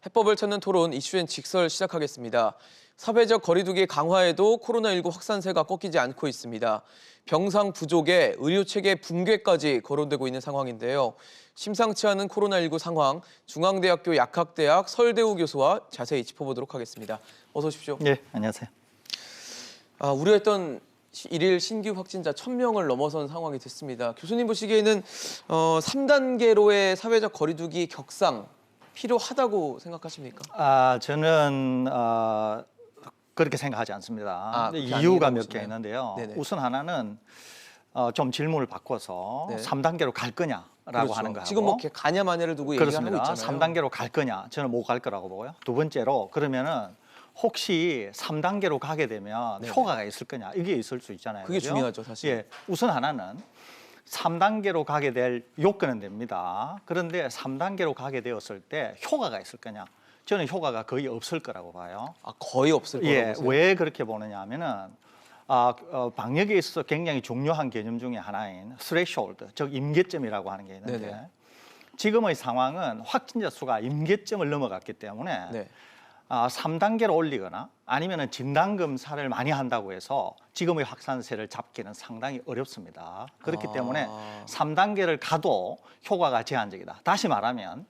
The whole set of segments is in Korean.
해법을 찾는 토론 이슈엔 직설 시작하겠습니다. 사회적 거리두기 강화에도 코로나19 확산세가 꺾이지 않고 있습니다. 병상 부족에 의료체계 붕괴까지 거론되고 있는 상황인데요. 심상치 않은 코로나19 상황, 중앙대학교 약학대학 설대우 교수와 자세히 짚어보도록 하겠습니다. 어서 오십시오. 네, 안녕하세요. 우려했던 일일 신규 확진자 1,000명을 넘어선 상황이 됐습니다. 교수님 보시기에는 3단계로의 사회적 거리두기 격상 필요하다고 생각하십니까? 저는 그렇게 생각하지 않습니다. 그렇게 이유가 아니라고 몇 개 보시나요? 있는데요. 네네. 우선 하나는 좀 질문을 바꿔서 네. 3단계로 갈 거냐라고 그렇죠. 하는 거하고 지금 뭐 이렇게 가냐마냐를 두고 얘기를 하고 그렇습니다. 있잖아요. 3단계로 갈 거냐? 저는 못 갈 거라고 보고요. 두 번째로 그러면은 혹시 3단계로 가게 되면 네네. 효과가 있을 거냐? 이게 있을 수 있잖아요. 그게 그죠? 중요하죠, 사실. 예, 우선 하나는 3단계로 가게 될 요건은 됩니다. 그런데 3단계로 가게 되었을 때 효과가 있을 거냐? 저는 효과가 거의 없을 거라고 봐요. 거의 없을 거라고 예, 보세요? 왜 그렇게 보느냐 하면은 방역에 있어서 굉장히 중요한 개념 중에 하나인 threshold, 즉 임계점이라고 하는 게 있는데 네네. 지금의 상황은 확진자 수가 임계점을 넘어갔기 때문에 네. 3단계로 올리거나 아니면은 진단 검사를 많이 한다고 해서 지금의 확산세를 잡기는 상당히 어렵습니다. 그렇기 때문에 3단계를 가도 효과가 제한적이다. 다시 말하면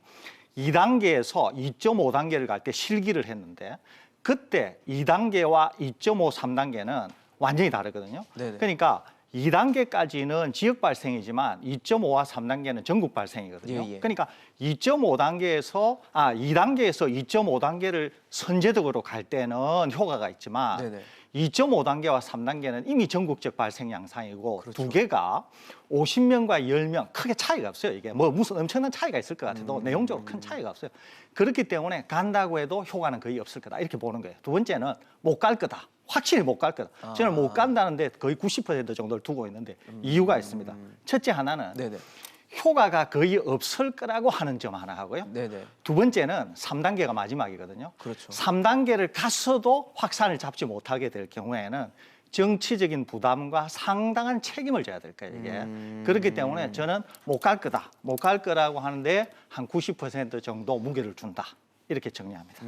2단계에서 2.5단계를 갈 때 실기를 했는데 그때 2단계와 2.5, 3단계는 완전히 다르거든요. 네네. 그러니까 2단계까지는 지역 발생이지만 2.5와 3단계는 전국 발생이거든요. 예, 예. 그러니까 2.5단계에서 2단계에서 2.5단계를 선제적으로 갈 때는 효과가 있지만 네네. 2.5단계와 3단계는 이미 전국적 발생 양상이고 그렇죠. 두 개가 50명과 10명 크게 차이가 없어요. 이게 뭐 무슨 엄청난 차이가 있을 것 같아도 내용적으로 큰 차이가 없어요. 그렇기 때문에 간다고 해도 효과는 거의 없을 거다 이렇게 보는 거예요. 두 번째는 못 갈 거다. 확실히 못 갈 거다. 저는 못 간다는데 거의 90% 정도를 두고 있는데 이유가 있습니다. 첫째 하나는 네네. 효과가 거의 없을 거라고 하는 점 하나 하고요. 네네. 두 번째는 3단계가 마지막이거든요. 그렇죠. 3단계를 갔어도 확산을 잡지 못하게 될 경우에는 정치적인 부담과 상당한 책임을 져야 될 거예요, 이게. 그렇기 때문에 저는 못 갈 거다. 못 갈 거라고 하는데 한 90% 정도 무게를 준다. 이렇게 정리합니다.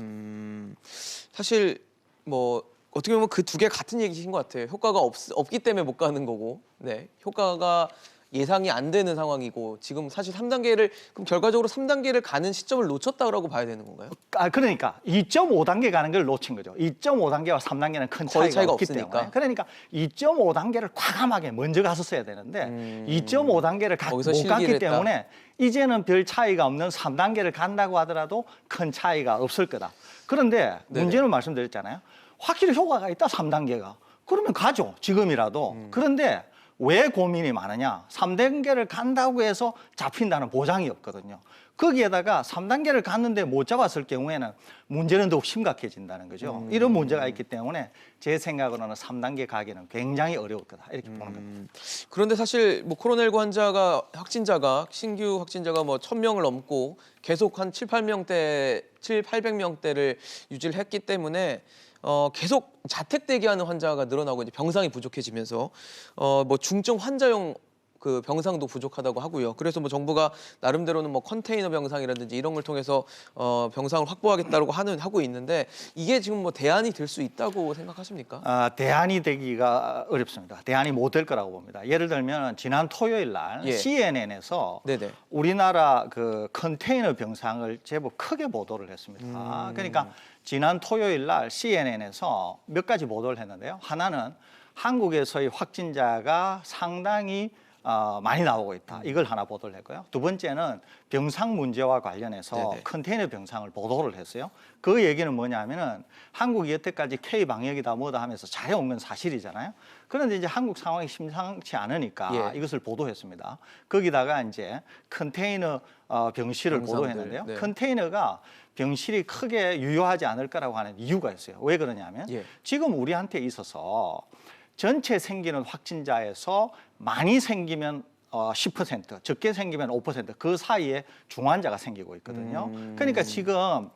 사실 뭐 어떻게 보면 그 두 개 같은 얘기신 것 같아요. 효과가 없기 때문에 못 가는 거고, 네, 효과가 예상이 안 되는 상황이고 지금 사실 3단계를 그럼 결과적으로 3단계를 가는 시점을 놓쳤다고 봐야 되는 건가요? 그러니까 2.5단계 가는 걸 놓친 거죠. 2.5단계와 3단계는 큰 거의 차이가 없기 없으니까. 때문에. 그러니까 2.5단계를 과감하게 먼저 갔었어야 되는데 2.5단계를 못 거기서 갔기 실기를 했다. 때문에 이제는 별 차이가 없는 3단계를 간다고 하더라도 큰 차이가 없을 거다. 그런데 네네. 문제는 말씀드렸잖아요. 확실히 효과가 있다, 3단계가. 그러면 가죠, 지금이라도. 그런데 왜 고민이 많으냐? 3단계를 간다고 해서 잡힌다는 보장이 없거든요. 거기에다가 3단계를 갔는데 못 잡았을 경우에는 문제는 더욱 심각해진다는 거죠. 이런 문제가 있기 때문에 제 생각으로는 3단계 가기는 굉장히 어려울 거다. 이렇게 보는 겁니다. 그런데 사실 뭐 코로나19 확진자가 신규 확진자가 뭐 1,000명을 넘고 계속 한 800명대를 유지를 했기 때문에 계속 자택 대기하는 환자가 늘어나고 이제 병상이 부족해지면서 뭐 중증 환자용 그 병상도 부족하다고 하고요. 그래서 뭐 정부가 나름대로는 뭐 컨테이너 병상이라든지 이런 걸 통해서 병상을 확보하겠다고 하고 있는데 이게 지금 뭐 대안이 될 수 있다고 생각하십니까? 대안이 되기가 어렵습니다. 대안이 못 될 거라고 봅니다. 예를 들면 지난 토요일 날 예. CNN에서 네네. 우리나라 그 컨테이너 병상을 제법 크게 보도를 했습니다. 그러니까 지난 토요일 날 CNN에서 몇 가지 보도를 했는데요. 하나는 한국에서의 확진자가 상당히 많이 나오고 있다. 이걸 하나 보도를 했고요. 두 번째는 병상 문제와 관련해서 네네. 컨테이너 병상을 보도를 했어요. 그 얘기는 뭐냐면은 한국이 여태까지 K 방역이다 뭐다 하면서 잘해온 건 사실이잖아요. 그런데 이제 한국 상황이 심상치 않으니까 예. 이것을 보도했습니다. 거기다가 이제 컨테이너 병실을 병상들, 보도했는데요. 네. 컨테이너가 병실이 크게 유효하지 않을 거라고 하는 이유가 있어요. 왜 그러냐면 예. 지금 우리한테 있어서 전체 생기는 확진자에서 많이 생기면 10%, 적게 생기면 5%그 사이에 중환자가 생기고 있거든요. 그러니까 지금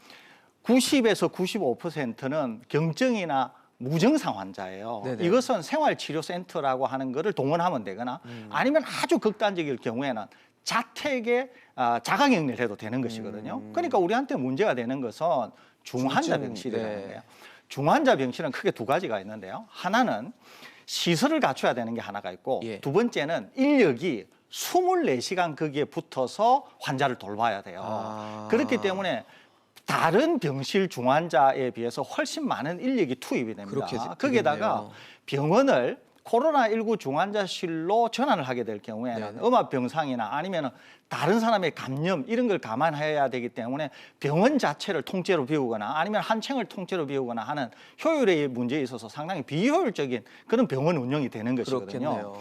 90에서 95%는 경증이나 무증상 환자예요. 네네. 이것은 생활치료센터라고 하는 거를 동원하면 되거나 아니면 아주 극단적일 경우에는 자택에 자가격리를 해도 되는 것이거든요. 그러니까 우리한테 문제가 되는 것은 중환자 중증, 병실이라는 네. 거예요. 중환자 병실은 크게 두 가지가 있는데요. 하나는 시설을 갖춰야 되는 게 하나가 있고 예. 두 번째는 인력이 24시간 거기에 붙어서 환자를 돌봐야 돼요. 아. 그렇기 때문에 다른 병실 중환자에 비해서 훨씬 많은 인력이 투입이 됩니다. 그렇게 거기에다가 되겠네요. 병원을 코로나19 중환자실로 전환을 하게 될 경우에는 네네. 음압병상이나 아니면 다른 사람의 감염 이런 걸 감안해야 되기 때문에 병원 자체를 통째로 비우거나 아니면 한 층을 통째로 비우거나 하는 효율의 문제에 있어서 상당히 비효율적인 그런 병원 운영이 되는 것이거든요. 그렇겠네요.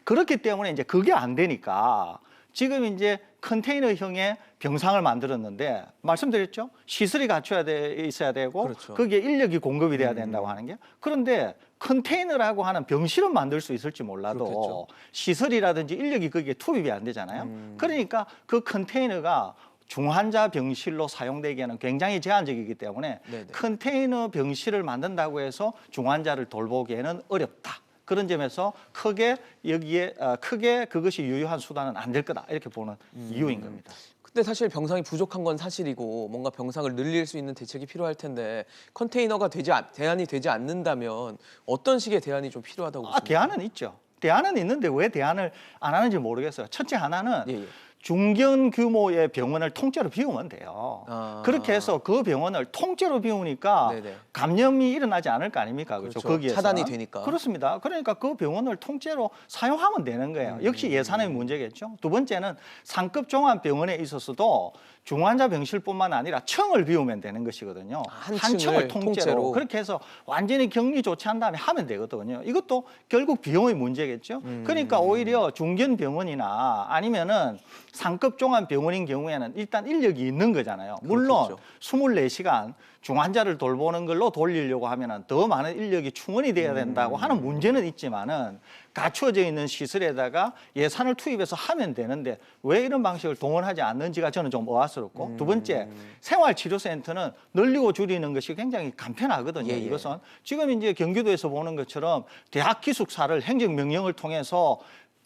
그렇기 때문에 이제 그게 안 되니까 지금 이제 컨테이너형의 병상을 만들었는데 말씀드렸죠. 시설이 갖춰야 있어야 되고 그렇죠. 거기에 인력이 공급이 돼야 된다고 하는 게 그런데 컨테이너라고 하는 병실은 만들 수 있을지 몰라도 그렇겠죠. 시설이라든지 인력이 거기에 투입이 안 되잖아요. 그러니까 그 컨테이너가 중환자 병실로 사용되기에는 굉장히 제한적이기 때문에 네네. 컨테이너 병실을 만든다고 해서 중환자를 돌보기에는 어렵다. 그런 점에서 크게 여기에 크게 그것이 유효한 수단은 안 될 거다 이렇게 보는 이유인 겁니다. 근데 사실 병상이 부족한 건 사실이고 뭔가 병상을 늘릴 수 있는 대책이 필요할 텐데 컨테이너가 대안이 되지 않는다면 어떤 식의 대안이 좀 필요하다고 보십니까? 대안은 있죠. 대안은 있는데 왜 대안을 안 하는지 모르겠어요. 첫째 하나는 예, 예. 중견 규모의 병원을 통째로 비우면 돼요. 아. 그렇게 해서 그 병원을 통째로 비우니까 네네. 감염이 일어나지 않을 거 아닙니까? 그렇죠. 그렇죠. 거기에서 차단이 되니까. 그렇습니다. 그러니까 그 병원을 통째로 사용하면 되는 거예요. 역시 예산의 문제겠죠. 두 번째는 상급 종합병원에 있어서도 중환자 병실뿐만 아니라 층을 비우면 되는 것이거든요. 한 층을 층을 통째로 통째로. 그렇게 해서 완전히 격리 조치한 다음에 하면 되거든요. 이것도 결국 비용의 문제겠죠. 그러니까 오히려 중견 병원이나 아니면은 상급 종합 병원인 경우에는 일단 인력이 있는 거잖아요. 물론 그렇겠죠. 24시간 중환자를 돌보는 걸로 돌리려고 하면은 더 많은 인력이 충원이 돼야 된다고 하는 문제는 있지만은 갖춰져 있는 시설에다가 예산을 투입해서 하면 되는데 왜 이런 방식을 동원하지 않는지가 저는 좀 의아스럽고 두 번째 생활치료센터는 늘리고 줄이는 것이 굉장히 간편하거든요. 예, 예. 이것은 지금 이제 경기도에서 보는 것처럼 대학 기숙사를 행정명령을 통해서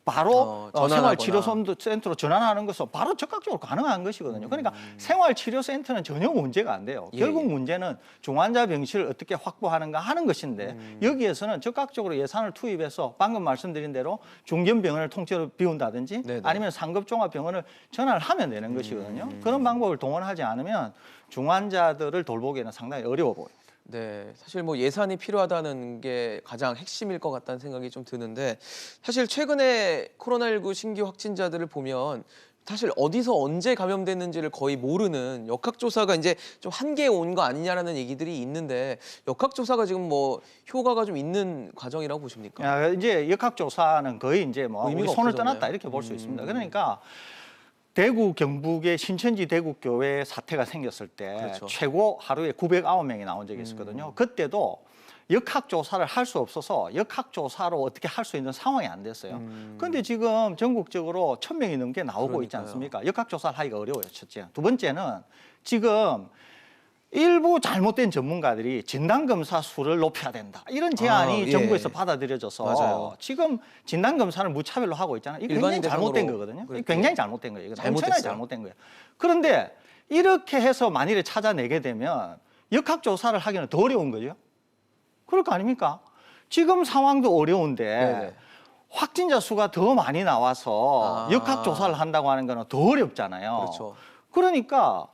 바로 전환하거나. 생활치료센터로 전환하는 것은 바로 적극적으로 가능한 것이거든요. 그러니까 생활치료센터는 전혀 문제가 안 돼요. 예, 결국 예. 문제는 중환자 병실을 어떻게 확보하는가 하는 것인데 여기에서는 적극적으로 예산을 투입해서 방금 말씀드린 대로 중견병원을 통째로 비운다든지 네네. 아니면 상급종합병원을 전환을 하면 되는 것이거든요. 그런 방법을 동원하지 않으면 중환자들을 돌보기에는 상당히 어려워 보여요. 네, 사실 뭐 예산이 필요하다는 게 가장 핵심일 것 같다는 생각이 좀 드는데 사실 최근에 코로나19 신규 확진자들을 보면 사실 어디서 언제 감염됐는지를 거의 모르는 역학조사가 이제 좀 한계에 온 거 아니냐라는 얘기들이 있는데 역학조사가 지금 뭐 효과가 좀 있는 과정이라고 보십니까? 이제 역학조사는 거의 이제 뭐 우리 의미가 손을 없어졌나요? 떠났다 이렇게 볼 수 있습니다. 그러니까 대구 경북의 신천지 대구교회 사태가 생겼을 때 그렇죠. 최고 하루에 909명이 나온 적이 있었거든요. 그때도 역학조사를 할 수 없어서 역학조사로 어떻게 할 수 있는 상황이 안 됐어요. 그런데 지금 전국적으로 1,000명이 넘게 나오고 있지 그러니까요. 않습니까? 역학조사를 하기가 어려워요, 첫째. 두 번째는 지금 일부 잘못된 전문가들이 진단검사 수를 높여야 된다. 이런 제안이 예. 정부에서 받아들여져서 맞아요. 지금 진단검사를 무차별로 하고 있잖아요. 이게 일반인 굉장히 잘못된 대상으로 거거든요. 이게 그렇게 굉장히 잘못된 거예요. 이건 엄청나게 잘못됐어요. 잘못된 거예요. 그런데 이렇게 해서 만일에 찾아내게 되면 역학조사를 하기는 더 어려운 거죠. 그럴 거 아닙니까? 지금 상황도 어려운데 네네. 확진자 수가 더 많이 나와서 아. 역학조사를 한다고 하는 거는 더 어렵잖아요. 그렇죠. 그러니까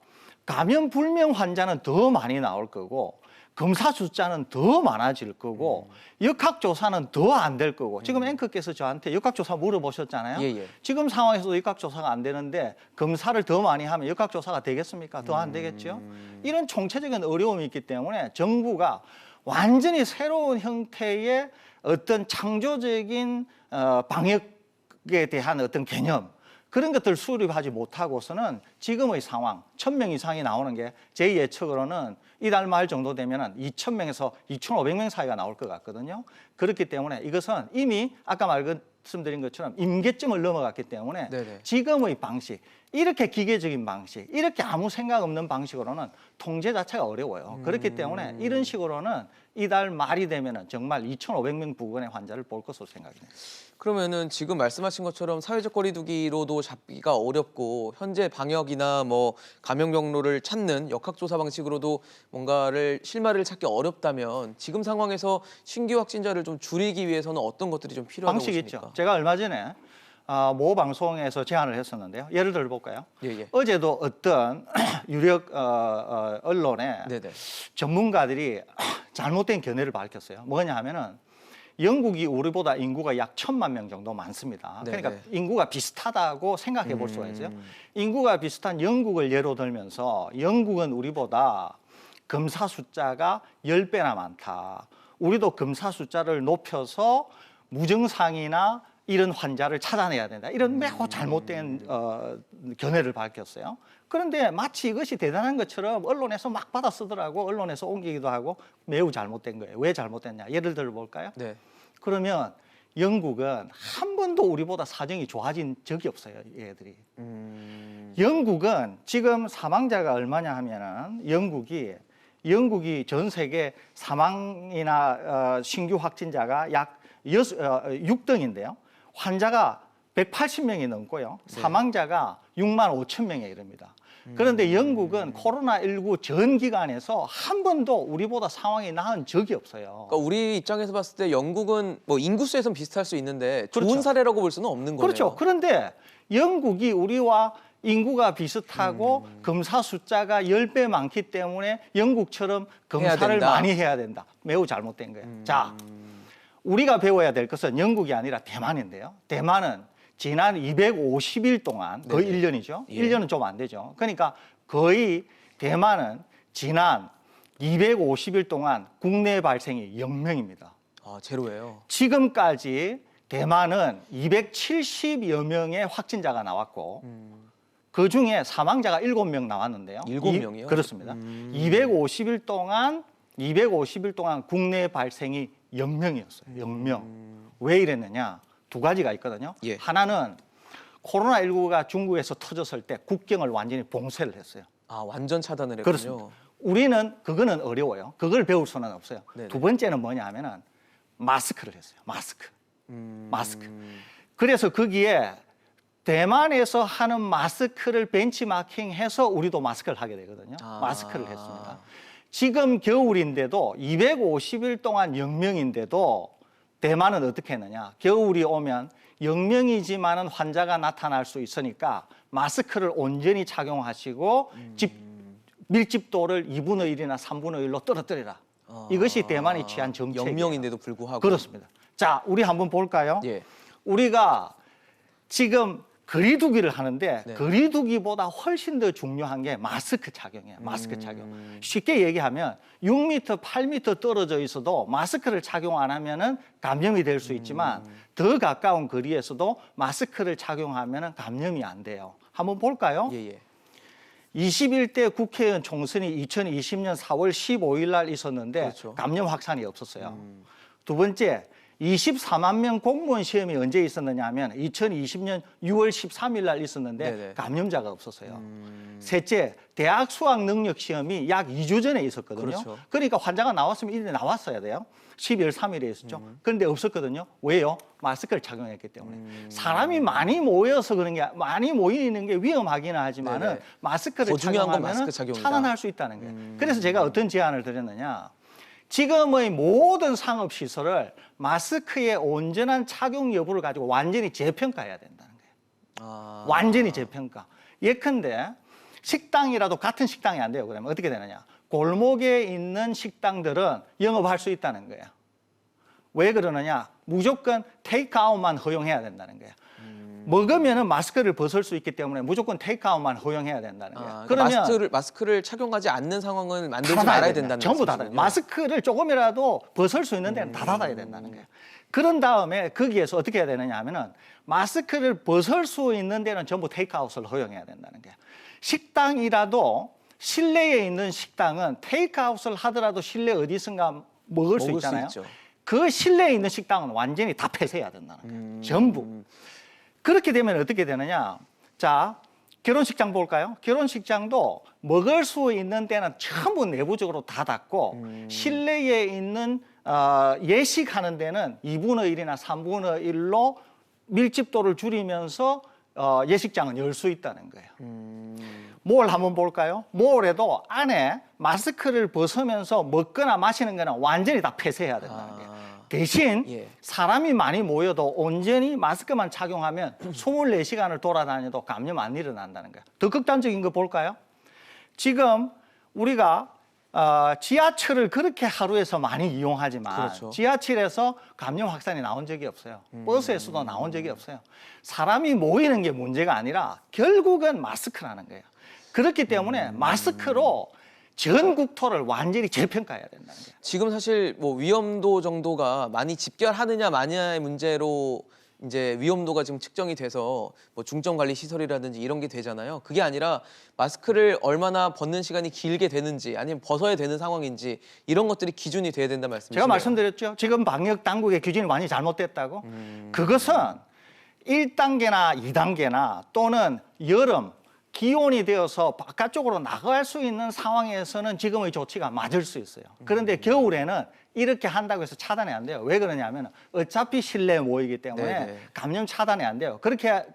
감염 불명 환자는 더 많이 나올 거고 검사 숫자는 더 많아질 거고 역학조사는 더 안 될 거고 지금 앵커께서 저한테 역학조사 물어보셨잖아요. 예, 예. 지금 상황에서도 역학조사가 안 되는데 검사를 더 많이 하면 역학조사가 되겠습니까? 더 안 되겠죠. 이런 총체적인 어려움이 있기 때문에 정부가 완전히 새로운 형태의 어떤 창조적인 방역에 대한 어떤 개념 그런 것들 수립하지 못하고서는 지금의 상황 1,000명 이상이 나오는 게 제 예측으로는 이달 말 정도 되면은 2,000명에서 2,500명 사이가 나올 것 같거든요. 그렇기 때문에 이것은 이미 아까 말씀드린 것처럼 임계점을 넘어갔기 때문에 네네. 지금의 방식 이렇게 기계적인 방식 이렇게 아무 생각 없는 방식으로는 통제 자체가 어려워요. 그렇기 때문에 이런 식으로는 이달 말이 되면은 정말 2,500명 부근의 환자를 볼 것으로 생각이 됩니다. 그러면은 지금 말씀하신 것처럼 사회적 거리두기로도 잡기가 어렵고 현재 방역이나 뭐 감염 경로를 찾는 역학조사 방식으로도 뭔가를 실마리를 찾기 어렵다면 지금 상황에서 신규 확진자를 좀 줄이기 위해서는 어떤 것들이 좀 필요하다고 방식이 보십니까? 있죠. 제가 얼마 전에 모 방송에서 제안을 했었는데요. 예를 들어 볼까요? 예. 어제도 어떤 유력 언론에 네네. 전문가들이 잘못된 견해를 밝혔어요. 뭐냐 하면은 영국이 우리보다 인구가 약 1,000만 명 정도 많습니다. 네네. 그러니까 인구가 비슷하다고 생각해 볼 수가 있어요. 인구가 비슷한 영국을 예로 들면서 영국은 우리보다 검사 숫자가 10배나 많다. 우리도 검사 숫자를 높여서 무증상이나 이런 환자를 찾아내야 된다. 이런 매우 잘못된 견해를 밝혔어요. 그런데 마치 이것이 대단한 것처럼 언론에서 막 받아 쓰더라고. 언론에서 옮기기도 하고 매우 잘못된 거예요. 왜 잘못됐냐? 예를 들어 볼까요? 네. 그러면 영국은 한 번도 우리보다 사정이 좋아진 적이 없어요. 얘들이. 영국은 지금 사망자가 얼마냐 하면은 영국이 전 세계 사망이나 신규 확진자가 약 6등인데요. 환자가 180명이 넘고요. 사망자가 6만 5천 명에 이릅니다. 그런데 영국은 코로나19 전 기간에서 한 번도 우리보다 상황이 나은 적이 없어요. 그러니까 우리 입장에서 봤을 때 영국은 뭐 인구수에선 비슷할 수 있는데 좋은 그렇죠. 사례라고 볼 수는 없는 거네요. 그렇죠. 그런데 영국이 우리와 인구가 비슷하고 검사 숫자가 10배 많기 때문에 영국처럼 검사를 된다. 많이 해야 된다. 매우 잘못된 거예요. 자, 우리가 배워야 될 것은 영국이 아니라 대만인데요. 대만은 지난 250일 동안 거의 네네. 1년이죠. 예. 1년은 좀 안 되죠. 그러니까 거의 대만은 지난 250일 동안 국내 발생이 0명입니다. 아, 제로예요. 지금까지 대만은 270여 명의 확진자가 나왔고 그 중에 사망자가 7명 나왔는데요. 7명이요? 그렇습니다. 250일 동안 국내 발생이 0명이었어요. 0명. 왜 이랬느냐? 두 가지가 있거든요. 예. 하나는 코로나19가 중국에서 터졌을 때 국경을 완전히 봉쇄를 했어요. 아, 완전 차단을 했군요. 그렇습니다. 우리는 그거는 어려워요. 그걸 배울 수는 없어요. 네네. 두 번째는 뭐냐 하면은 마스크를 했어요. 마스크. 그래서 거기에 대만에서 하는 마스크를 벤치마킹해서 우리도 마스크를 하게 되거든요. 아. 마스크를 했습니다. 지금 겨울인데도 250일 동안 0명인데도 대만은 어떻게 했느냐. 겨울이 오면 0명이지만은 환자가 나타날 수 있으니까 마스크를 온전히 착용하시고 밀집도를 2분의 1이나 3분의 1로 떨어뜨리라. 이것이 대만이 취한 정책이에요. 0명인데도 불구하고. 그렇습니다. 자, 우리 한번 볼까요? 예. 우리가 지금 거리두기를 하는데 네. 거리두기보다 훨씬 더 중요한 게 마스크 착용이에요. 마스크 착용. 쉽게 얘기하면 6m, 8m 떨어져 있어도 마스크를 착용 안 하면은 감염이 될 수 있지만 더 가까운 거리에서도 마스크를 착용하면은 감염이 안 돼요. 한번 볼까요? 예. 21대 국회의원 총선이 2020년 4월 15일 날 있었는데 그렇죠. 감염 확산이 없었어요. 두 번째, 24만 명 공무원 시험이 언제 있었느냐 하면 2020년 6월 13일 날 있었는데 네네. 감염자가 없었어요. 셋째, 대학 수학 능력 시험이 약 2주 전에 있었거든요. 그렇죠. 그러니까 환자가 나왔으면 이제 나왔어야 돼요. 12월 3일에 있었죠. 그런데 없었거든요. 왜요? 마스크를 착용했기 때문에. 사람이 많이 모여서 그런 게 많이 모이는 게 위험하기는 하지만은 네네. 마스크를 더 중요한 건 착용하면 마스크 착용이다. 차단할 수 있다는 거예요. 그래서 제가 어떤 제안을 드렸느냐. 지금의 모든 상업 시설을 마스크의 온전한 착용 여부를 가지고 완전히 재평가해야 된다는 거예요. 완전히 재평가. 예컨대 식당이라도 같은 식당이 안 돼요. 그러면 어떻게 되느냐? 골목에 있는 식당들은 영업할 수 있다는 거예요. 왜 그러느냐? 무조건 테이크아웃만 허용해야 된다는 거예요. 먹으면은 마스크를 벗을 수 있기 때문에 무조건 테이크아웃만 허용해야 된다는 거예요. 그러면 마스크를 착용하지 않는 상황을 만들지 닫아야 말아야 된다. 된다는 전부 닫아야 말씀이시군요. 마스크를 조금이라도 벗을 수 있는 데는 다 닫아야 된다는 거예요. 그런 다음에 거기에서 어떻게 해야 되느냐 하면은 마스크를 벗을 수 있는 데는 전부 테이크아웃을 허용해야 된다는 거예요. 식당이라도 실내에 있는 식당은 테이크아웃을 하더라도 실내 어디선가 먹을 수 있잖아요. 수 있죠. 그 실내에 있는 식당은 완전히 다 폐쇄해야 된다는 거예요. 전부. 그렇게 되면 어떻게 되느냐? 자, 결혼식장 볼까요? 결혼식장도 먹을 수 있는 데는 전부 내부적으로 다 닫고 실내에 있는 예식하는 데는 2분의 1이나 3분의 1로 밀집도를 줄이면서 예식장은 열 수 있다는 거예요. 몰 한번 볼까요? 몰에도 안에 마스크를 벗으면서 먹거나 마시는 거는 완전히 다 폐쇄해야 된다는 거예요. 대신 예. 사람이 많이 모여도 온전히 마스크만 착용하면 24시간을 돌아다녀도 감염 안 일어난다는 거예요. 더 극단적인 거 볼까요? 지금 우리가 지하철을 그렇게 하루에서 많이 이용하지만 그렇죠. 지하철에서 감염 확산이 나온 적이 없어요. 버스에서도 나온 적이 없어요. 사람이 모이는 게 문제가 아니라 결국은 마스크라는 거예요. 그렇기 때문에 마스크로 전 국토를 완전히 재평가해야 된다는 거예요. 지금 사실 뭐 위험도 정도가 많이 집결하느냐 마냐의 문제로 이제 위험도가 지금 측정이 돼서 뭐 중점 관리 시설이라든지 이런 게 되잖아요. 그게 아니라 마스크를 얼마나 벗는 시간이 길게 되는지 아니면 벗어야 되는 상황인지 이런 것들이 기준이 돼야 된다 말씀이시죠? 제가 말씀드렸죠. 지금 방역 당국의 기준이 많이 잘못됐다고. 그것은 1단계나 2단계나 또는 여름 기온이 되어서 바깥쪽으로 나갈 수 있는 상황에서는 지금의 조치가 맞을 수 있어요. 그런데 겨울에는 이렇게 한다고 해서 차단이 안 돼요. 왜 그러냐면 어차피 실내에 모이기 때문에 네네. 감염 차단이 안 돼요. 그렇게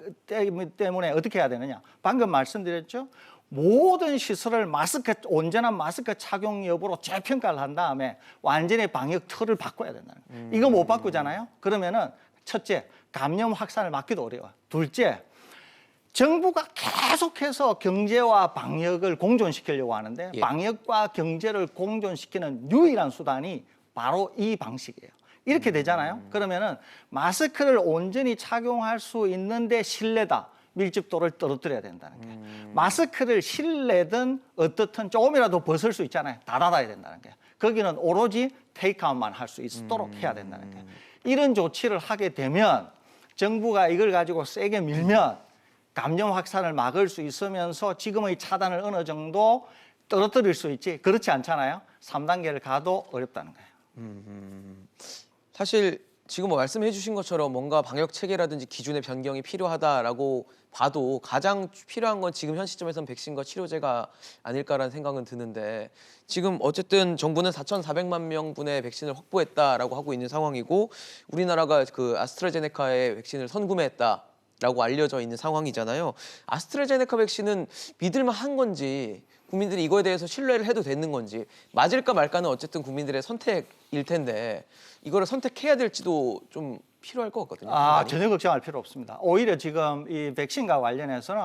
때문에 어떻게 해야 되느냐. 방금 말씀드렸죠. 모든 시설을 온전한 마스크 착용 여부로 재평가를 한 다음에 완전히 방역 틀을 바꿔야 된다는 거예요. 이거 못 바꾸잖아요. 그러면은 첫째, 감염 확산을 막기도 어려워요. 둘째, 정부가 계속해서 경제와 방역을 공존시키려고 하는데 예. 방역과 경제를 공존시키는 유일한 수단이 바로 이 방식이에요. 이렇게 되잖아요. 그러면은 마스크를 온전히 착용할 수 있는데 실내다. 밀집도를 떨어뜨려야 된다는 거예요. 마스크를 실내든 어떻든 조금이라도 벗을 수 있잖아요. 다 닫아야 된다는 거예요. 거기는 오로지 테이크아웃만 할 수 있도록 해야 된다는 거예요. 이런 조치를 하게 되면 정부가 이걸 가지고 세게 밀면 감염 확산을 막을 수 있으면서 지금의 차단을 어느 정도 떨어뜨릴 수 있지. 그렇지 않잖아요. 3단계를 가도 어렵다는 거예요. 사실 지금 뭐 말씀해 주신 것처럼 뭔가 방역 체계라든지 기준의 변경이 필요하다라고 봐도 가장 필요한 건 지금 현 시점에서는 백신과 치료제가 아닐까라는 생각은 드는데 지금 어쨌든 정부는 4,400만 명분의 백신을 확보했다라고 하고 있는 상황이고 우리나라가 그 아스트라제네카의 백신을 선구매했다라고 알려져 있는 상황이잖아요. 아스트라제네카 백신은 믿을만한 건지 국민들이 이거에 대해서 신뢰를 해도 되는 건지 맞을까 말까는 어쨌든 국민들의 선택일 텐데 이거를 선택해야 될지도 좀 필요할 것 같거든요. 전혀 걱정할 필요 없습니다. 오히려 지금 이 백신과 관련해서는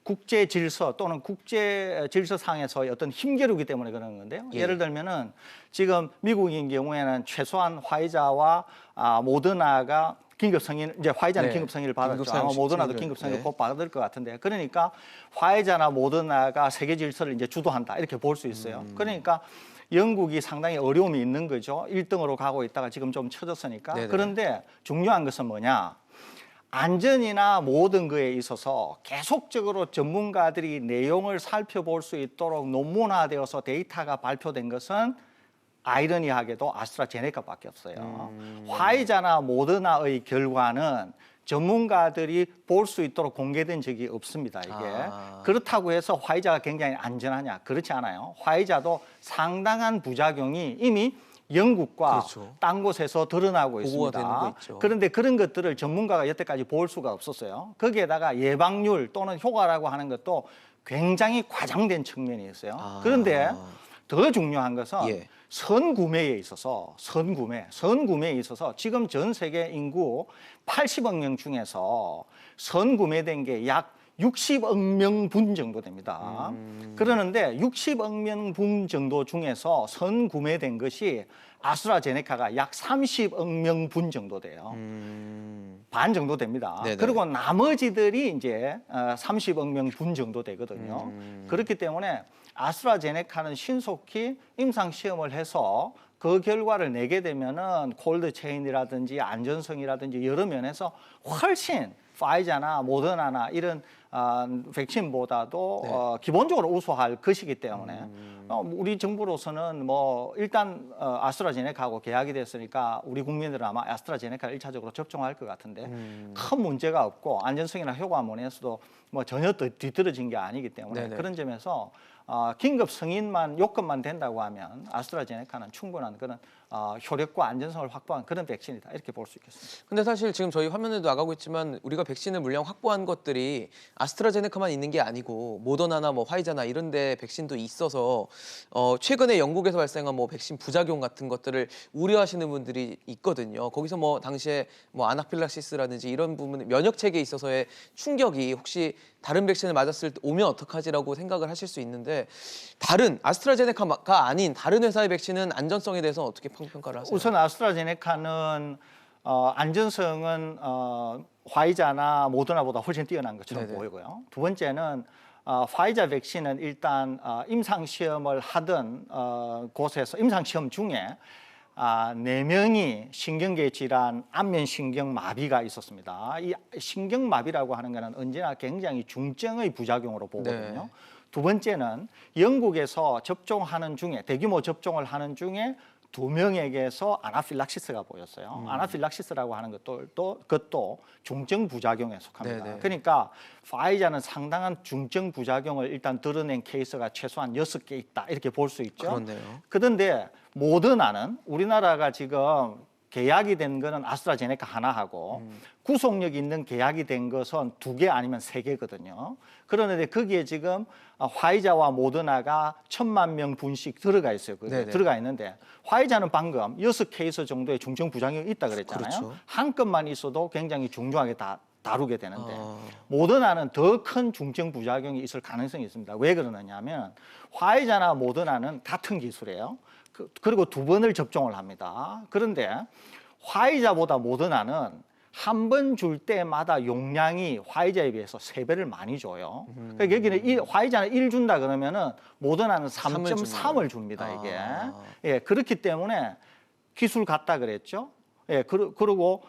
국제 질서 또는 국제 질서상에서의 어떤 힘겨루기 때문에 그러는 건데요. 예. 예를 들면은 지금 미국인 경우에는 최소한 화이자와 모더나가 긴급 승인, 이제 화이자는 네. 긴급 승인을 받았죠. 긴급 사용 아마 모더나도 승인을, 긴급 승인을 네. 곧 받을 것 같은데, 그러니까 화이자나 모더나가 세계 질서를 이제 주도한다 이렇게 볼 수 있어요. 그러니까 영국이 상당히 어려움이 있는 거죠. 1등으로 가고 있다가 지금 좀 처졌으니까. 네네. 그런데 중요한 것은 뭐냐? 안전이나 모든 거에 있어서 계속적으로 전문가들이 내용을 살펴볼 수 있도록 논문화되어서 데이터가 발표된 것은 아이러니하게도 아스트라제네카밖에 없어요. 화이자나 모더나의 결과는 전문가들이 볼 수 있도록 공개된 적이 없습니다. 이게 그렇다고 해서 화이자가 굉장히 안전하냐? 그렇지 않아요. 화이자도 상당한 부작용이 이미 영국과 그렇죠. 딴 곳에서 드러나고 보고가 있습니다. 되는 거 있죠. 그런데 그런 것들을 전문가가 여태까지 볼 수가 없었어요. 거기에다가 예방률 또는 효과라고 하는 것도 굉장히 과장된 측면이 있어요. 그런데 더 중요한 것은 예. 선구매에 있어서 선구매에 있어서 지금 전 세계 인구 80억 명 중에서 선구매된 게 약 60억 명분 정도 됩니다. 그러는데 60억 명분 정도 중에서 선구매된 것이 아스트라제네카가 약 30억 명분 정도 돼요. 반 정도 됩니다. 네네. 그리고 나머지들이 이제 30억 명분 정도 되거든요. 그렇기 때문에 아스트라제네카는 신속히 임상 시험을 해서 그 결과를 내게 되면은 콜드 체인이라든지 안전성이라든지 여러 면에서 훨씬 파이자나 모더나나 이런 백신보다도 네. 기본적으로 우수할 것이기 때문에 우리 정부로서는 뭐 일단 아스트라제네카하고 계약이 됐으니까 우리 국민들은 아마 아스트라제네카를 1차적으로 접종할 것 같은데 큰 문제가 없고 안전성이나 효과 면에서도 뭐 전혀 뒤떨어진 게 아니기 때문에 네네. 그런 점에서 긴급 승인만 요건만 된다고 하면 아스트라제네카는 충분한 그런 효력과 안전성을 확보한 그런 백신이다 이렇게 볼 수 있겠습니다. 근데 사실 지금 저희 화면에도 나가고 있지만 우리가 백신을 물량 확보한 것들이 아스트라제네카만 있는 게 아니고 모더나나 뭐 화이자나 이런 데 백신도 있어서 최근에 영국에서 발생한 뭐 백신 부작용 같은 것들을 우려하시는 분들이 있거든요. 거기서 뭐 당시에 뭐 아나필락시스라든지 이런 부분 면역 체계에 있어서의 충격이 혹시 다른 백신을 맞았을 때 오면 어떡하지라고 생각을 하실 수 있는데 다른 아스트라제네카가 아닌 다른 회사의 백신은 안전성에 대해서 어떻게 평가를 하세요? 우선 아스트라제네카는 안전성은 화이자나 모더나보다 훨씬 뛰어난 것처럼 네네. 보이고요. 두 번째는 화이자 백신은 일단 임상 시험을 하던 곳에서 임상 시험 중에 4명이 신경계 질환, 안면신경 마비가 있었습니다. 이 신경마비라고 하는 것은 언제나 굉장히 중증의 부작용으로 보거든요. 네. 두 번째는 영국에서 접종하는 중에 대규모 접종을 하는 중에 2명에게서 아나필락시스가 보였어요. 아나필락시스라고 하는 그것도 중증 부작용에 속합니다. 네네. 그러니까 파이자는 상당한 중증 부작용을 일단 드러낸 케이스가 최소한 6개 있다 이렇게 볼 수 있죠. 그렇네요. 그런데 모더나는 우리나라가 지금 계약이 된 거는 아스트라제네카 하나하고 구속력 있는 계약이 된 것은 2개 아니면 3개거든요. 그런데 거기에 지금 화이자와 모더나가 1,000만 명 분씩 들어가 있어요. 네네. 들어가 있는데 화이자는 방금 6케이스 정도의 중증 부작용이 있다 그랬잖아요. 그렇죠. 한 건만 있어도 굉장히 중요하게 다루게 되는데 아. 모더나는 더 큰 중증 부작용이 있을 가능성이 있습니다. 왜 그러느냐면 화이자나 모더나는 같은 기술이에요. 그리고 2번을 접종을 합니다. 그런데 화이자보다 모더나는 한 번 줄 때마다 용량이 화이자에 비해서 3배를 많이 줘요. 그러니까 여기는 화이자는 1 준다 그러면은 모더나는 3.3을 줍니다. 이게 예, 그렇기 때문에 기술 같다 그랬죠. 예, 그리고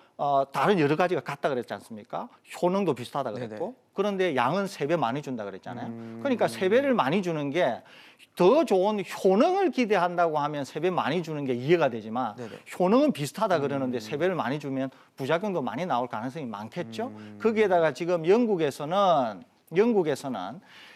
다른 여러 가지가 같다 그랬지 않습니까? 효능도 비슷하다 그랬고. 네네. 그런데 양은 3배 많이 준다 그랬잖아요. 그러니까 3배를 많이 주는 게 더 좋은 효능을 기대한다고 하면 3배 많이 주는 게 이해가 되지만 네네. 효능은 비슷하다 그러는데 3배를 많이 주면 부작용도 많이 나올 가능성이 많겠죠. 거기에다가 지금 영국에서는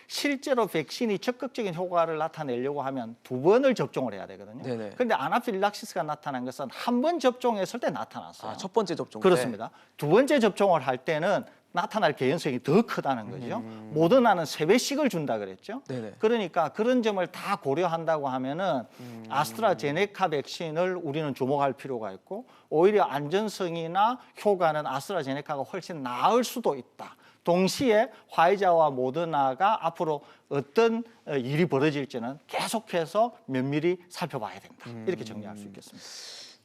실제로 백신이 적극적인 효과를 나타내려고 하면 2번을 접종을 해야 되거든요. 네네. 그런데 아나필락시스가 나타난 것은 한 번 접종했을 때 나타났어요. 첫 번째 접종 때. 그렇습니다. 2번째 접종을 할 때는 나타날 개연성이 더 크다는 거죠. 모더나는 3배씩을 준다 그랬죠. 네네. 그러니까 그런 점을 다 고려한다고 하면은 아스트라제네카 백신을 우리는 주목할 필요가 있고 오히려 안전성이나 효과는 아스트라제네카가 훨씬 나을 수도 있다. 동시에 화이자와 모더나가 앞으로 어떤 일이 벌어질지는 계속해서 면밀히 살펴봐야 된다. 이렇게 정리할 수 있겠습니다.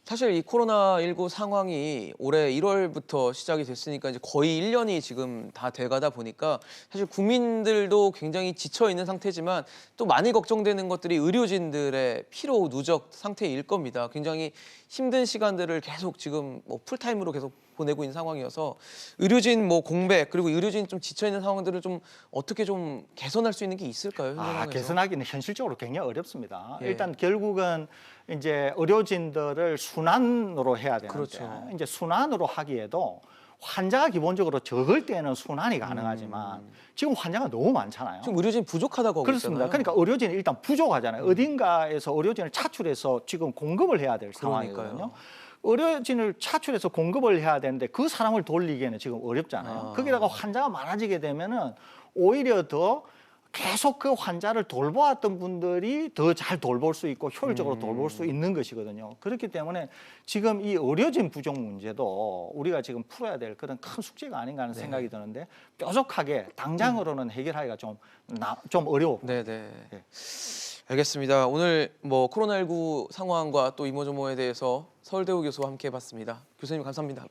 사실 이 코로나19 상황이 올해 1월부터 시작이 됐으니까 이제 거의 1년이 지금 다 돼가다 보니까 사실 국민들도 굉장히 지쳐 있는 상태지만 또 많이 걱정되는 것들이 의료진들의 피로 누적 상태일 겁니다. 굉장히 힘든 시간들을 계속 지금 뭐 풀타임으로 계속 보내고 있는 상황이어서 의료진 뭐 공백 그리고 의료진이 좀 지쳐 있는 상황들을 좀 어떻게 좀 개선할 수 있는 게 있을까요? 현 상황에서? 개선하기는 현실적으로 굉장히 어렵습니다. 예. 일단 결국은 이제 의료진들을 순환으로 해야 되는데 그렇죠. 이제 순환으로 하기에도 환자가 기본적으로 적을 때는 순환이 가능하지만 지금 환자가 너무 많잖아요. 지금 의료진 부족하다고 하고 그렇습니다. 있잖아요. 그러니까 의료진이 일단 부족하잖아요. 어딘가에서 의료진을 차출해서 지금 공급을 해야 될 상황이거든요. 그러니까요. 의료진을 차출해서 공급을 해야 되는데 그 사람을 돌리기에는 지금 어렵잖아요. 거기다가 환자가 많아지게 되면은 오히려 더 계속 그 환자를 돌보았던 분들이 더 잘 돌볼 수 있고 효율적으로 돌볼 수 있는 것이거든요. 그렇기 때문에 지금 이 의료진 부족 문제도 우리가 지금 풀어야 될 그런 큰 숙제가 아닌가 하는 생각이 드는데 뾰족하게 당장으로는 해결하기가 좀 어려워. 네네. 네. 알겠습니다. 오늘 뭐 코로나19 상황과 또 이모저모에 대해서 서울대우 교수와 함께 해봤습니다. 교수님 감사합니다.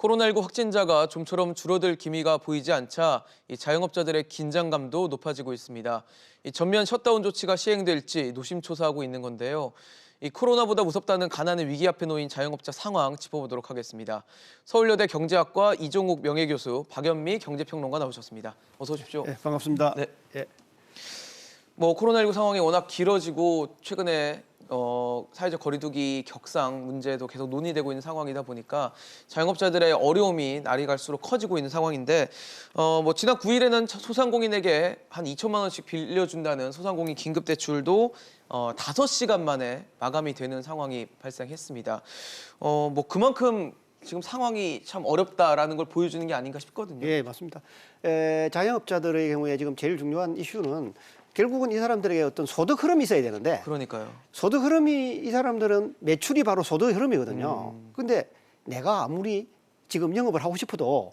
코로나19 확진자가 좀처럼 줄어들 기미가 보이지 않자 이 자영업자들의 긴장감도 높아지고 있습니다. 이 전면 셧다운 조치가 시행될지 노심초사하고 있는 건데요. 이 코로나보다 무섭다는 가난의 위기 앞에 놓인 자영업자 상황 짚어보도록 하겠습니다. 서울여대 경제학과 이종욱 명예교수, 박연미 경제평론가 나오셨습니다. 어서 오십시오. 네, 반갑습니다. 네. 예. 뭐 코로나19 상황이 워낙 길어지고 최근에 사회적 거리두기 격상 문제도 계속 논의되고 있는 상황이다 보니까 자영업자들의 어려움이 날이 갈수록 커지고 있는 상황인데 뭐 지난 9일에는 소상공인에게 한 2천만 원씩 빌려준다는 소상공인 긴급 대출도 5시간 만에 마감이 되는 상황이 발생했습니다. 뭐 그만큼 지금 상황이 참 어렵다라는 걸 보여주는 게 아닌가 싶거든요. 예, 맞습니다. 자영업자들의 경우에 지금 제일 중요한 이슈는 결국은 이 사람들에게 어떤 소득 흐름이 있어야 되는데 그러니까요. 소득 흐름이 이 사람들은 매출이 바로 소득 흐름이거든요. 근데 내가 아무리 지금 영업을 하고 싶어도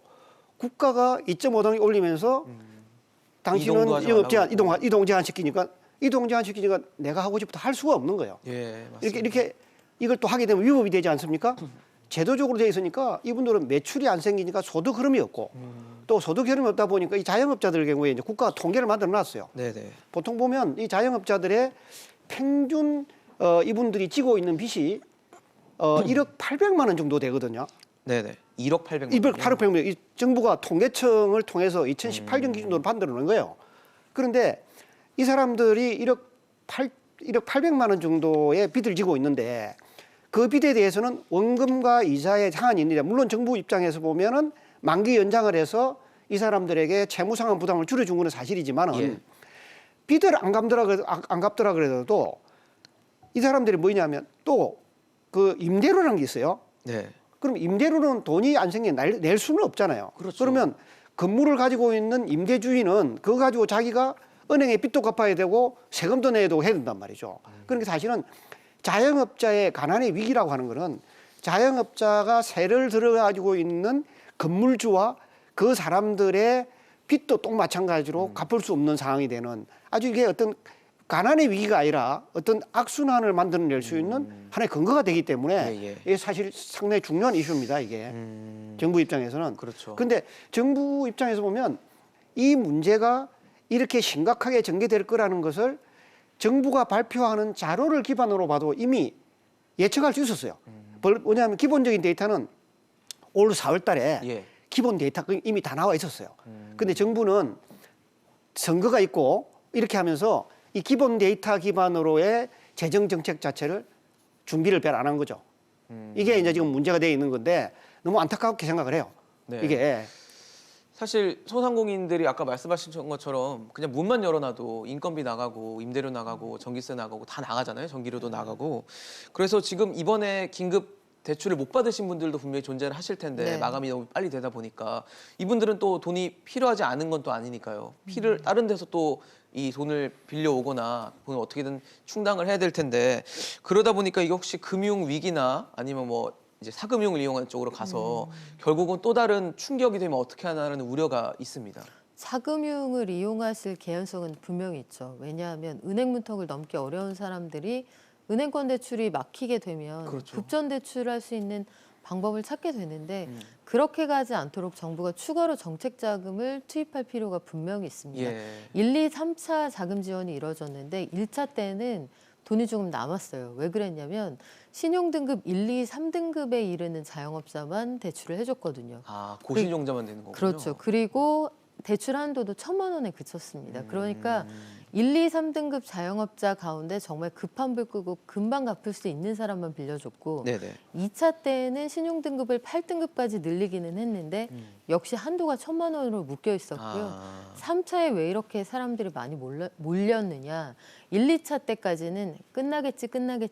국가가 2.5단계 올리면서 당신은 이동도 하지 영업 제한, 말라고 이동 제한 시키니까 내가 하고 싶어도 할 수가 없는 거예요. 예, 맞습니다. 이렇게 이걸 또 하게 되면 위법이 되지 않습니까? 제도적으로 돼 있으니까 이분들은 매출이 안 생기니까 소득 흐름이 없고 또 소득 흐름이 없다 보니까 이 자영업자들 경우에 이제 국가가 통계를 만들어 놨어요. 네네. 보통 보면 이 자영업자들의 평균 이분들이 지고 있는 빚이 1억 800만 원 정도 되거든요. 네네. 1억 800만 1억 원. 800만 원. 이 정부가 통계청을 통해서 2018년 기준으로 만들어 놓은 거예요. 그런데 이 사람들이 1억 800만 원 정도의 빚을 지고 있는데 그 빚에 대해서는 원금과 이자의 상한이 있는데 물론 정부 입장에서 보면은 만기 연장을 해서 이 사람들에게 채무 상환 부담을 줄여준 건 사실이지만은 예. 빚을 안 갚더라 그래도 이 사람들이 뭐냐면 또 그 임대료라는 게 있어요. 네. 그럼 임대료는 돈이 안 생기면 낼 수는 없잖아요. 그렇죠. 그러면 건물을 가지고 있는 임대주인은 그거 가지고 자기가 은행에 빚도 갚아야 되고 세금도 내야 되고 해야 된단 말이죠. 그러니까 사실은 자영업자의 가난의 위기라고 하는 거는 자영업자가 세를 들어가지고 있는 건물주와 그 사람들의 빚도 또 마찬가지로 갚을 수 없는 상황이 되는 아주 이게 어떤 가난의 위기가 아니라 어떤 악순환을 만들어낼 수 있는 하나의 근거가 되기 때문에 예. 이게 사실 상당히 중요한 이슈입니다. 이게 정부 입장에서는. 그렇죠. 그런데 정부 입장에서 보면 이 문제가 이렇게 심각하게 전개될 거라는 것을 정부가 발표하는 자료를 기반으로 봐도 이미 예측할 수 있었어요. 왜냐하면 기본적인 데이터는 올 4월 달에 예. 기본 데이터가 이미 다 나와 있었어요. 근데 정부는 선거가 있고 이렇게 하면서 이 기본 데이터 기반으로의 재정 정책 자체를 준비를 별 안 한 거죠. 이게 이제 지금 문제가 되어 있는 건데 너무 안타깝게 생각을 해요. 네. 이게 사실 소상공인들이 아까 말씀하신 것처럼 그냥 문만 열어놔도 인건비 나가고 임대료 나가고 전기세 나가고 다 나가잖아요. 전기료도 나가고. 그래서 지금 이번에 긴급 대출을 못 받으신 분들도 분명히 존재를 하실 텐데 네. 마감이 너무 빨리 되다 보니까 이분들은 또 돈이 필요하지 않은 건 또 아니니까요. 다른 데서 또 이 돈을 빌려오거나 돈을 어떻게든 충당을 해야 될 텐데 그러다 보니까 이게 혹시 금융 위기나 아니면 뭐 이제 사금융을 이용하는 쪽으로 가서 결국은 또 다른 충격이 되면 어떻게 하나라는 우려가 있습니다. 사금융을 이용하실 개연성은 분명히 있죠. 왜냐하면 은행 문턱을 넘기 어려운 사람들이 은행권 대출이 막히게 되면 그렇죠. 급전 대출할 수 있는 방법을 찾게 되는데 그렇게 가지 않도록 정부가 추가로 정책 자금을 투입할 필요가 분명히 있습니다. 예. 1, 2, 3차 자금 지원이 이루어졌는데 1차 때는 돈이 조금 남았어요. 왜 그랬냐면 신용등급 1, 2, 3등급에 이르는 자영업자만 대출을 해줬거든요. 아, 고신용자만 되는 거군요. 그렇죠. 그리고 대출 한도도 1,000만 원에 그쳤습니다. 그러니까 1, 2, 3등급 자영업자 가운데 정말 급한 불 끄고 금방 갚을 수 있는 사람만 빌려줬고 네네. 2차 때는 신용등급을 8등급까지 늘리기는 했는데 역시 한도가 1,000만 원으로 묶여 있었고요. 아. 3차에 왜 이렇게 사람들이 많이 몰렸느냐. 1, 2차 때까지는 끝나겠지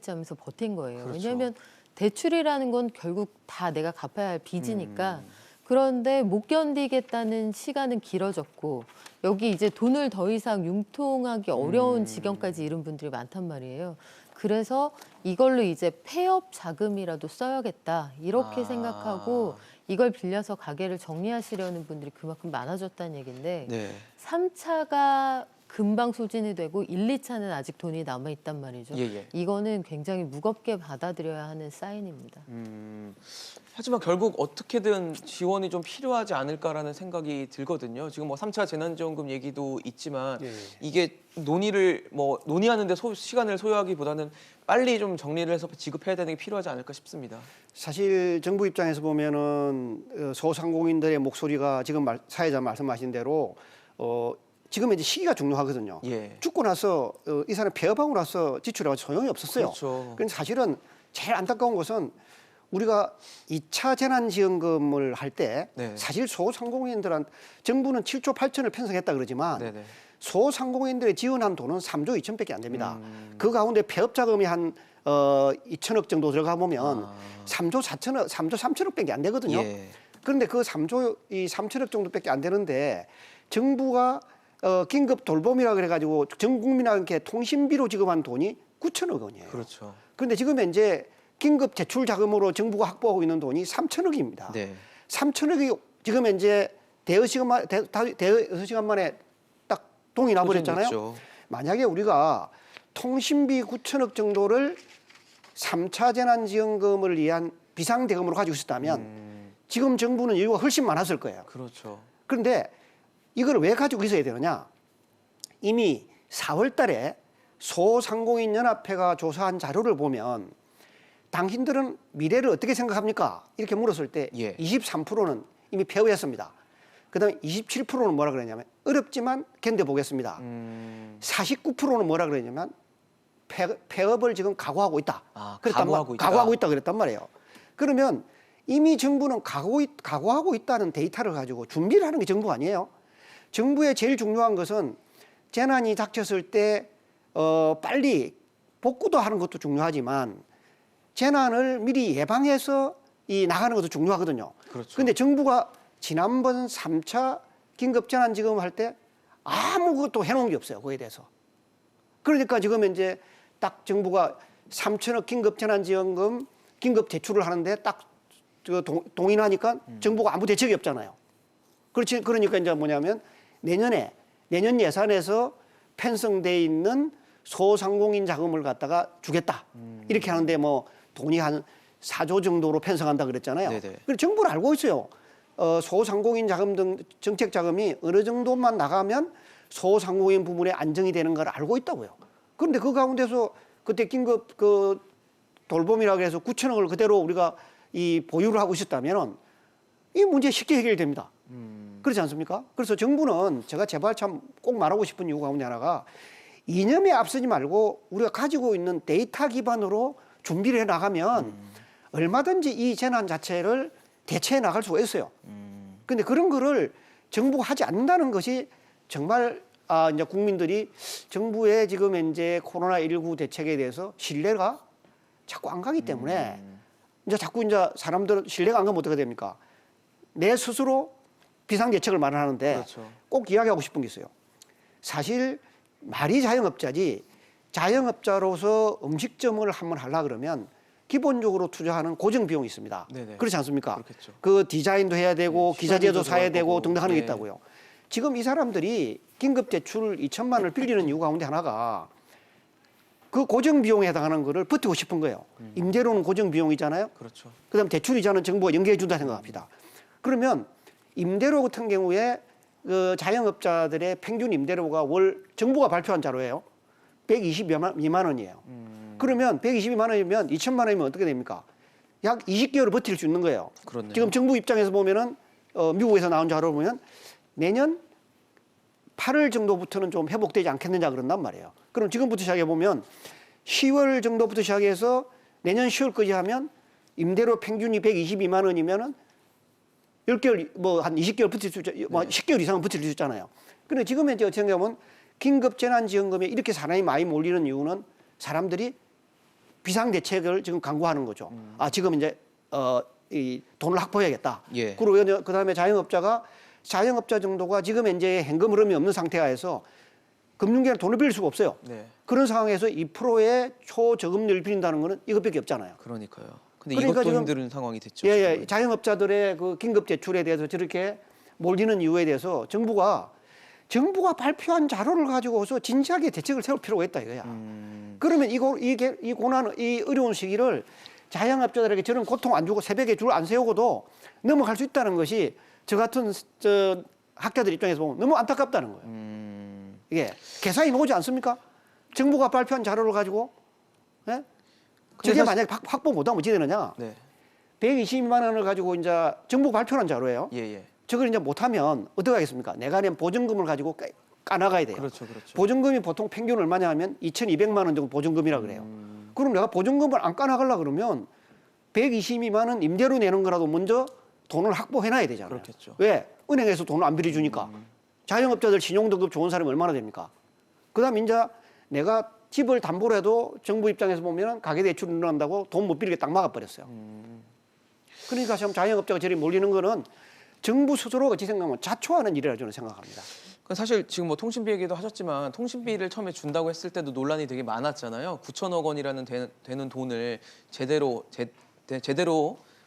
하면서 버틴 거예요. 그렇죠. 왜냐하면 대출이라는 건 결국 다 내가 갚아야 할 빚이니까 그런데 못 견디겠다는 시간은 길어졌고 여기 이제 돈을 더 이상 융통하기 어려운 지경까지 이른 분들이 많단 말이에요. 그래서 이걸로 이제 폐업 자금이라도 써야겠다 이렇게 생각하고 이걸 빌려서 가게를 정리하시려는 분들이 그만큼 많아졌다는 얘기인데 네. 3차가 금방 소진이 되고 1, 2차는 아직 돈이 남아있단 말이죠. 예. 이거는 굉장히 무겁게 받아들여야 하는 사인입니다. 하지만 결국 어떻게든 지원이 좀 필요하지 않을까라는 생각이 들거든요. 지금 뭐 3차 재난지원금 얘기도 있지만 예. 이게 논의하는데 시간을 소요하기보다는 빨리 좀 정리를 해서 지급해야 되는 게 필요하지 않을까 싶습니다. 사실 정부 입장에서 보면은 소상공인들의 목소리가 지금 사회자 말씀하신 대로 지금 이제 시기가 중요하거든요. 예. 죽고 나서 이 사람 폐업하고 나서 지출해가 소용이 없었어요. 그렇죠. 그런데 사실은 제일 안타까운 것은 우리가 2차 재난지원금을 할 때 네. 사실 소상공인들한테 정부는 7조 8천을 편성했다 그러지만 네네. 소상공인들의 지원한 돈은 3조 2천밖에 안 됩니다. 그 가운데 폐업 자금이 한 2천억 정도 들어가 보면 3조 3천억밖에 안 되거든요. 예. 그런데 그 3천억 정도밖에 안 되는데 정부가 긴급 돌봄이라 그래가지고 전 국민한테 통신비로 지급한 돈이 9천억 원이에요. 그렇죠. 그런데 지금 현재 긴급 제출 자금으로 정부가 확보하고 있는 돈이 3천억입니다. 네. 3천억이 지금 현재 대여 시간 만에 딱 동이 나버렸잖아요. 소진됐죠. 만약에 우리가 통신비 9천억 정도를 3차 재난지원금을 위한 비상대금으로 가지고 있었다면 지금 정부는 여유가 훨씬 많았을 거예요. 그렇죠. 그런데 이걸 왜 가지고 있어야 되느냐? 이미 4월 달에 소상공인연합회가 조사한 자료를 보면 당신들은 미래를 어떻게 생각합니까? 이렇게 물었을 때 예. 23%는 이미 폐업했습니다. 그다음에 27%는 뭐라 그러냐면 어렵지만 견뎌보겠습니다. 49%는 뭐라 그러냐면 폐업을 지금 각오하고 있다. 각오하고 있다 그랬단 말이에요. 그러면 이미 정부는 각오하고 있다는 데이터를 가지고 준비를 하는 게 정부 아니에요. 정부의 제일 중요한 것은 재난이 닥쳤을 때 빨리 복구도 하는 것도 중요하지만 재난을 미리 예방해서 나가는 것도 중요하거든요. 그렇죠. 그런데 정부가 지난번 3차 긴급재난지금 할 때 아무것도 해놓은 게 없어요. 거기에 대해서. 그러니까 지금 이제 딱 정부가 3천억 긴급재난지원금 긴급 대출을 하는데 딱 동의하니까 정부가 아무 대책이 없잖아요. 그러니까 이제 뭐냐면 내년 예산에서 편성돼 있는 소상공인 자금을 갖다가 주겠다. 이렇게 하는데 뭐 돈이 한 4조 정도로 편성한다 그랬잖아요. 네네. 그리고 정부는 알고 있어요. 소상공인 자금 등 정책 자금이 어느 정도만 나가면 소상공인 부분에 안정이 되는 걸 알고 있다고요. 그런데 그 가운데서 그때 긴급 돌봄이라고 해서 9천억을 그대로 우리가 보유를 하고 있었다면 이 문제 쉽게 해결됩니다. 그렇지 않습니까? 그래서 정부는 제가 제발 참 꼭 말하고 싶은 이유 가운데 하나가 이념에 앞서지 말고 우리가 가지고 있는 데이터 기반으로 준비를 해 나가면 얼마든지 이 재난 자체를 대처해 나갈 수가 있어요. 그런데 그런 거를 정부가 하지 않는다는 것이 정말 이제 국민들이 정부의 지금 현재 코로나19 대책에 대해서 신뢰가 자꾸 안 가기 때문에 이제 사람들 신뢰가 안 가면 어떻게 됩니까? 내 스스로 비상대책을 마련하는데 그렇죠. 꼭 이야기하고 싶은 게 있어요. 사실 말이 자영업자지 자영업자로서 음식점을 한번 하려 그러면 기본적으로 투자하는 고정 비용이 있습니다. 네네. 그렇지 않습니까? 그렇겠죠. 그 디자인도 해야 되고 네, 기자재도 사야 시간도 되고 들어갈 등등 하는 게 거고. 있다고요. 지금 이 사람들이 긴급 대출 2천만 원을 빌리는 이유 가운데 하나가 그 고정 비용에 해당하는 거를 버티고 싶은 거예요. 임대료는 고정 비용이잖아요. 그렇죠. 그다음 대출 이자는 정부가 연계해 준다 생각합니다. 그러면 임대료 같은 경우에 그 자영업자들의 평균 임대료가 월 정부가 발표한 자료예요. 122만 원이에요. 그러면 122만 원이면 2천만 원이면 어떻게 됩니까? 약 20개월을 버틸 수 있는 거예요. 그렇네요. 지금 정부 입장에서 보면은 미국에서 나온 자료를 보면 내년 8월 정도부터는 좀 회복되지 않겠느냐 그런단 말이에요. 그럼 지금부터 시작해 보면 10월 정도부터 시작해서 내년 10월까지 하면 임대료 평균이 122만 원이면은 10개월 뭐 한 20개월 버틸 수 있죠. 뭐 10개월 이상은 버틸 수 있잖아요. 근데 지금 현재 어떻게 보면 긴급 재난지원금에 이렇게 사람이 많이 몰리는 이유는 사람들이 비상대책을 지금 강구하는 거죠. 지금 이제 이 돈을 확보해야겠다. 예. 그리고 그다음에 자영업자 정도가 지금 현재 현금 흐름이 없는 상태가 해서 금융계는 돈을 빌릴 수가 없어요. 네. 그런 상황에서 2%의 초저금리를 빌린다는 거는 이것밖에 없잖아요. 그러니까요. 근데 그러니까 이것도 지금 힘든 상황이 됐죠. 예, 지금은. 자영업자들의 그 긴급 대출에 대해서 저렇게 몰리는 이유에 대해서 정부가 발표한 자료를 가지고서 진지하게 대책을 세울 필요가 있다 이거야. 그러면 이 어려운 시기를 자영업자들에게 저런 고통 안 주고 새벽에 줄 안 세우고도 넘어갈 수 있다는 것이 저 같은 학자들 입장에서 보면 너무 안타깝다는 거예요. 이게 계산이 나오지 않습니까? 정부가 발표한 자료를 가지고 예? 저게 만약에 확보 못하면 어찌 되느냐? 네. 122만 원을 가지고 이제 정부 발표한 자료예요. 예, 예. 저걸 이제 못하면 어떻게 하겠습니까? 내가 낸 보증금을 가지고 까나가야 돼요. 그렇죠, 그렇죠. 보증금이 보통 평균 얼마냐 하면 2,200만 원 정도 보증금이라 그래요. 그럼 내가 보증금을 안 까나가려 그러면 122만 원 임대료 내는 거라도 먼저 돈을 확보해놔야 되잖아요. 그렇겠죠. 왜? 은행에서 돈을 안 빌려주니까. 자영업자들 신용등급 좋은 사람이 얼마나 됩니까? 그다음 이제 내가 집을 담보로 해도 정부 입장에서 보면 가계대출 늘어난다고 돈 못 빌리게 딱 막아버렸어요. 그러니까 지금 자영업자가 저리 몰리는 거는 정부 스스로 어찌 생각하면 자초하는 일이라 저는 생각합니다. 사실 지금 뭐 통신비 얘기도 하셨지만 통신비를 처음에 준다고 했을 때도 논란이 되게 많았잖아요. 9천억 원이라는 되는 돈을 제대로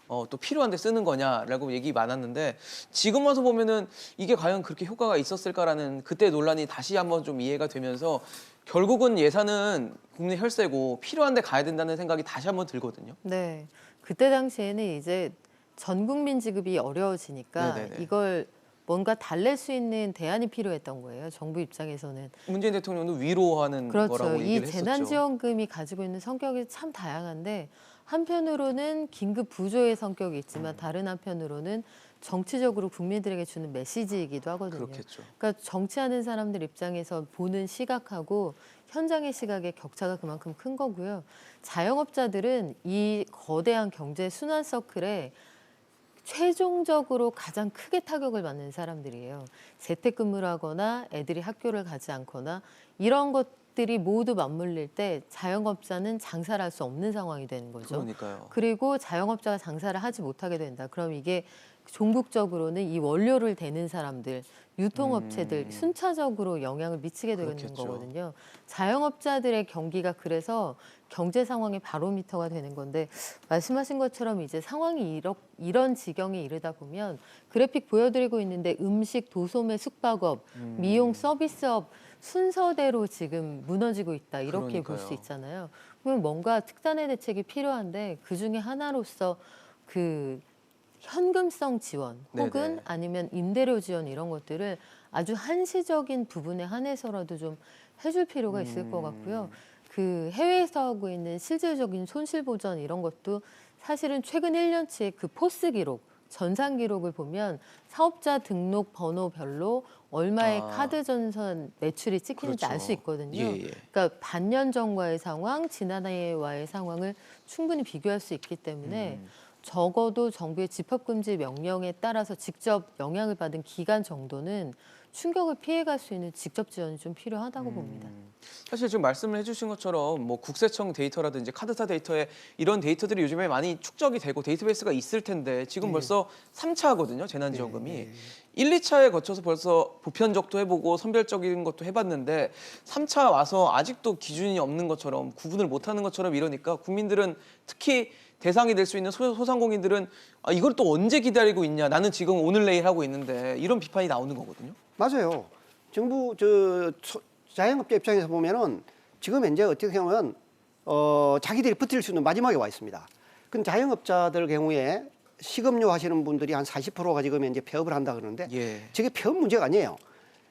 또 필요한데 쓰는 거냐라고 얘기 많았는데 지금 와서 보면은 이게 과연 그렇게 효과가 있었을까라는 그때 논란이 다시 한번 좀 이해가 되면서 결국은 예산은 국민 혈세고 필요한데 가야 된다는 생각이 다시 한번 들거든요. 네. 그때 당시에는 이제 전 국민 지급이 어려워지니까 네네네. 이걸 뭔가 달랠 수 있는 대안이 필요했던 거예요. 정부 입장에서는. 문재인 대통령도 위로하는 그렇죠. 거라고 이 얘기를 했었죠. 재난지원금이 가지고 있는 성격이 참 다양한데 한편으로는 긴급 부조의 성격이 있지만 다른 한편으로는 정치적으로 국민들에게 주는 메시지이기도 하거든요. 그렇겠죠. 그러니까 정치하는 사람들 입장에서 보는 시각하고 현장의 시각의 격차가 그만큼 큰 거고요. 자영업자들은 이 거대한 경제 순환 서클에 최종적으로 가장 크게 타격을 받는 사람들이에요. 재택근무를 하거나 애들이 학교를 가지 않거나 이런 것들이 모두 맞물릴 때 자영업자는 장사를 할 수 없는 상황이 되는 거죠. 그러니까요. 그리고 자영업자가 장사를 하지 못하게 된다. 그럼 이게 종국적으로는 이 원료를 대는 사람들, 유통업체들 순차적으로 영향을 미치게 되는 그렇겠죠. 거거든요. 자영업자들의 경기가 그래서 경제 상황의 바로미터가 되는 건데 말씀하신 것처럼 이제 상황이 이런 지경에 이르다 보면 그래픽 보여드리고 있는데 음식, 도소매, 숙박업, 미용, 서비스업 순서대로 지금 무너지고 있다 이렇게 볼 수 그러니까요. 있잖아요. 그러면 뭔가 특단의 대책이 필요한데 그 중에 하나로서 그 현금성 지원 혹은 네네. 아니면 임대료 지원 이런 것들을 아주 한시적인 부분에 한해서라도 좀 해줄 필요가 있을 것 같고요. 그 해외에서 하고 있는 실질적인 손실 보전 이런 것도 사실은 최근 1년치의 그 포스 기록, 전산 기록을 보면 사업자 등록 번호별로 얼마의 카드 전선 매출이 찍히는지 알 수 그렇죠. 있거든요. 예, 예. 그러니까 반년 전과의 상황, 지난해와의 상황을 충분히 비교할 수 있기 때문에 적어도 정부의 집합금지 명령에 따라서 직접 영향을 받은 기간 정도는 충격을 피해갈 수 있는 직접 지원이 좀 필요하다고 봅니다. 사실 지금 말씀을 해주신 것처럼 뭐 국세청 데이터라든지 카드사 데이터에 이런 데이터들이 요즘에 많이 축적이 되고 데이터베이스가 있을 텐데 지금 벌써 3차거든요 재난지원금이 1, 2차에 거쳐서 벌써 보편적도 해보고 선별적인 것도 해봤는데 3차 와서 아직도 기준이 없는 것처럼 구분을 못하는 것처럼 이러니까 국민들은 특히 대상이 될 수 있는 소상공인들은 이걸 또 언제 기다리고 있냐 나는 지금 오늘 내일 하고 있는데 이런 비판이 나오는 거거든요. 맞아요. 정부 자영업자 입장에서 보면은 지금 현재 어떻게 보면 자기들이 버틸 수 있는 마지막에 와 있습니다. 근데 자영업자들 경우에 식음료 하시는 분들이 한 40%가 지금 현재 폐업을 한다 그러는데 예. 저게 폐업 문제가 아니에요.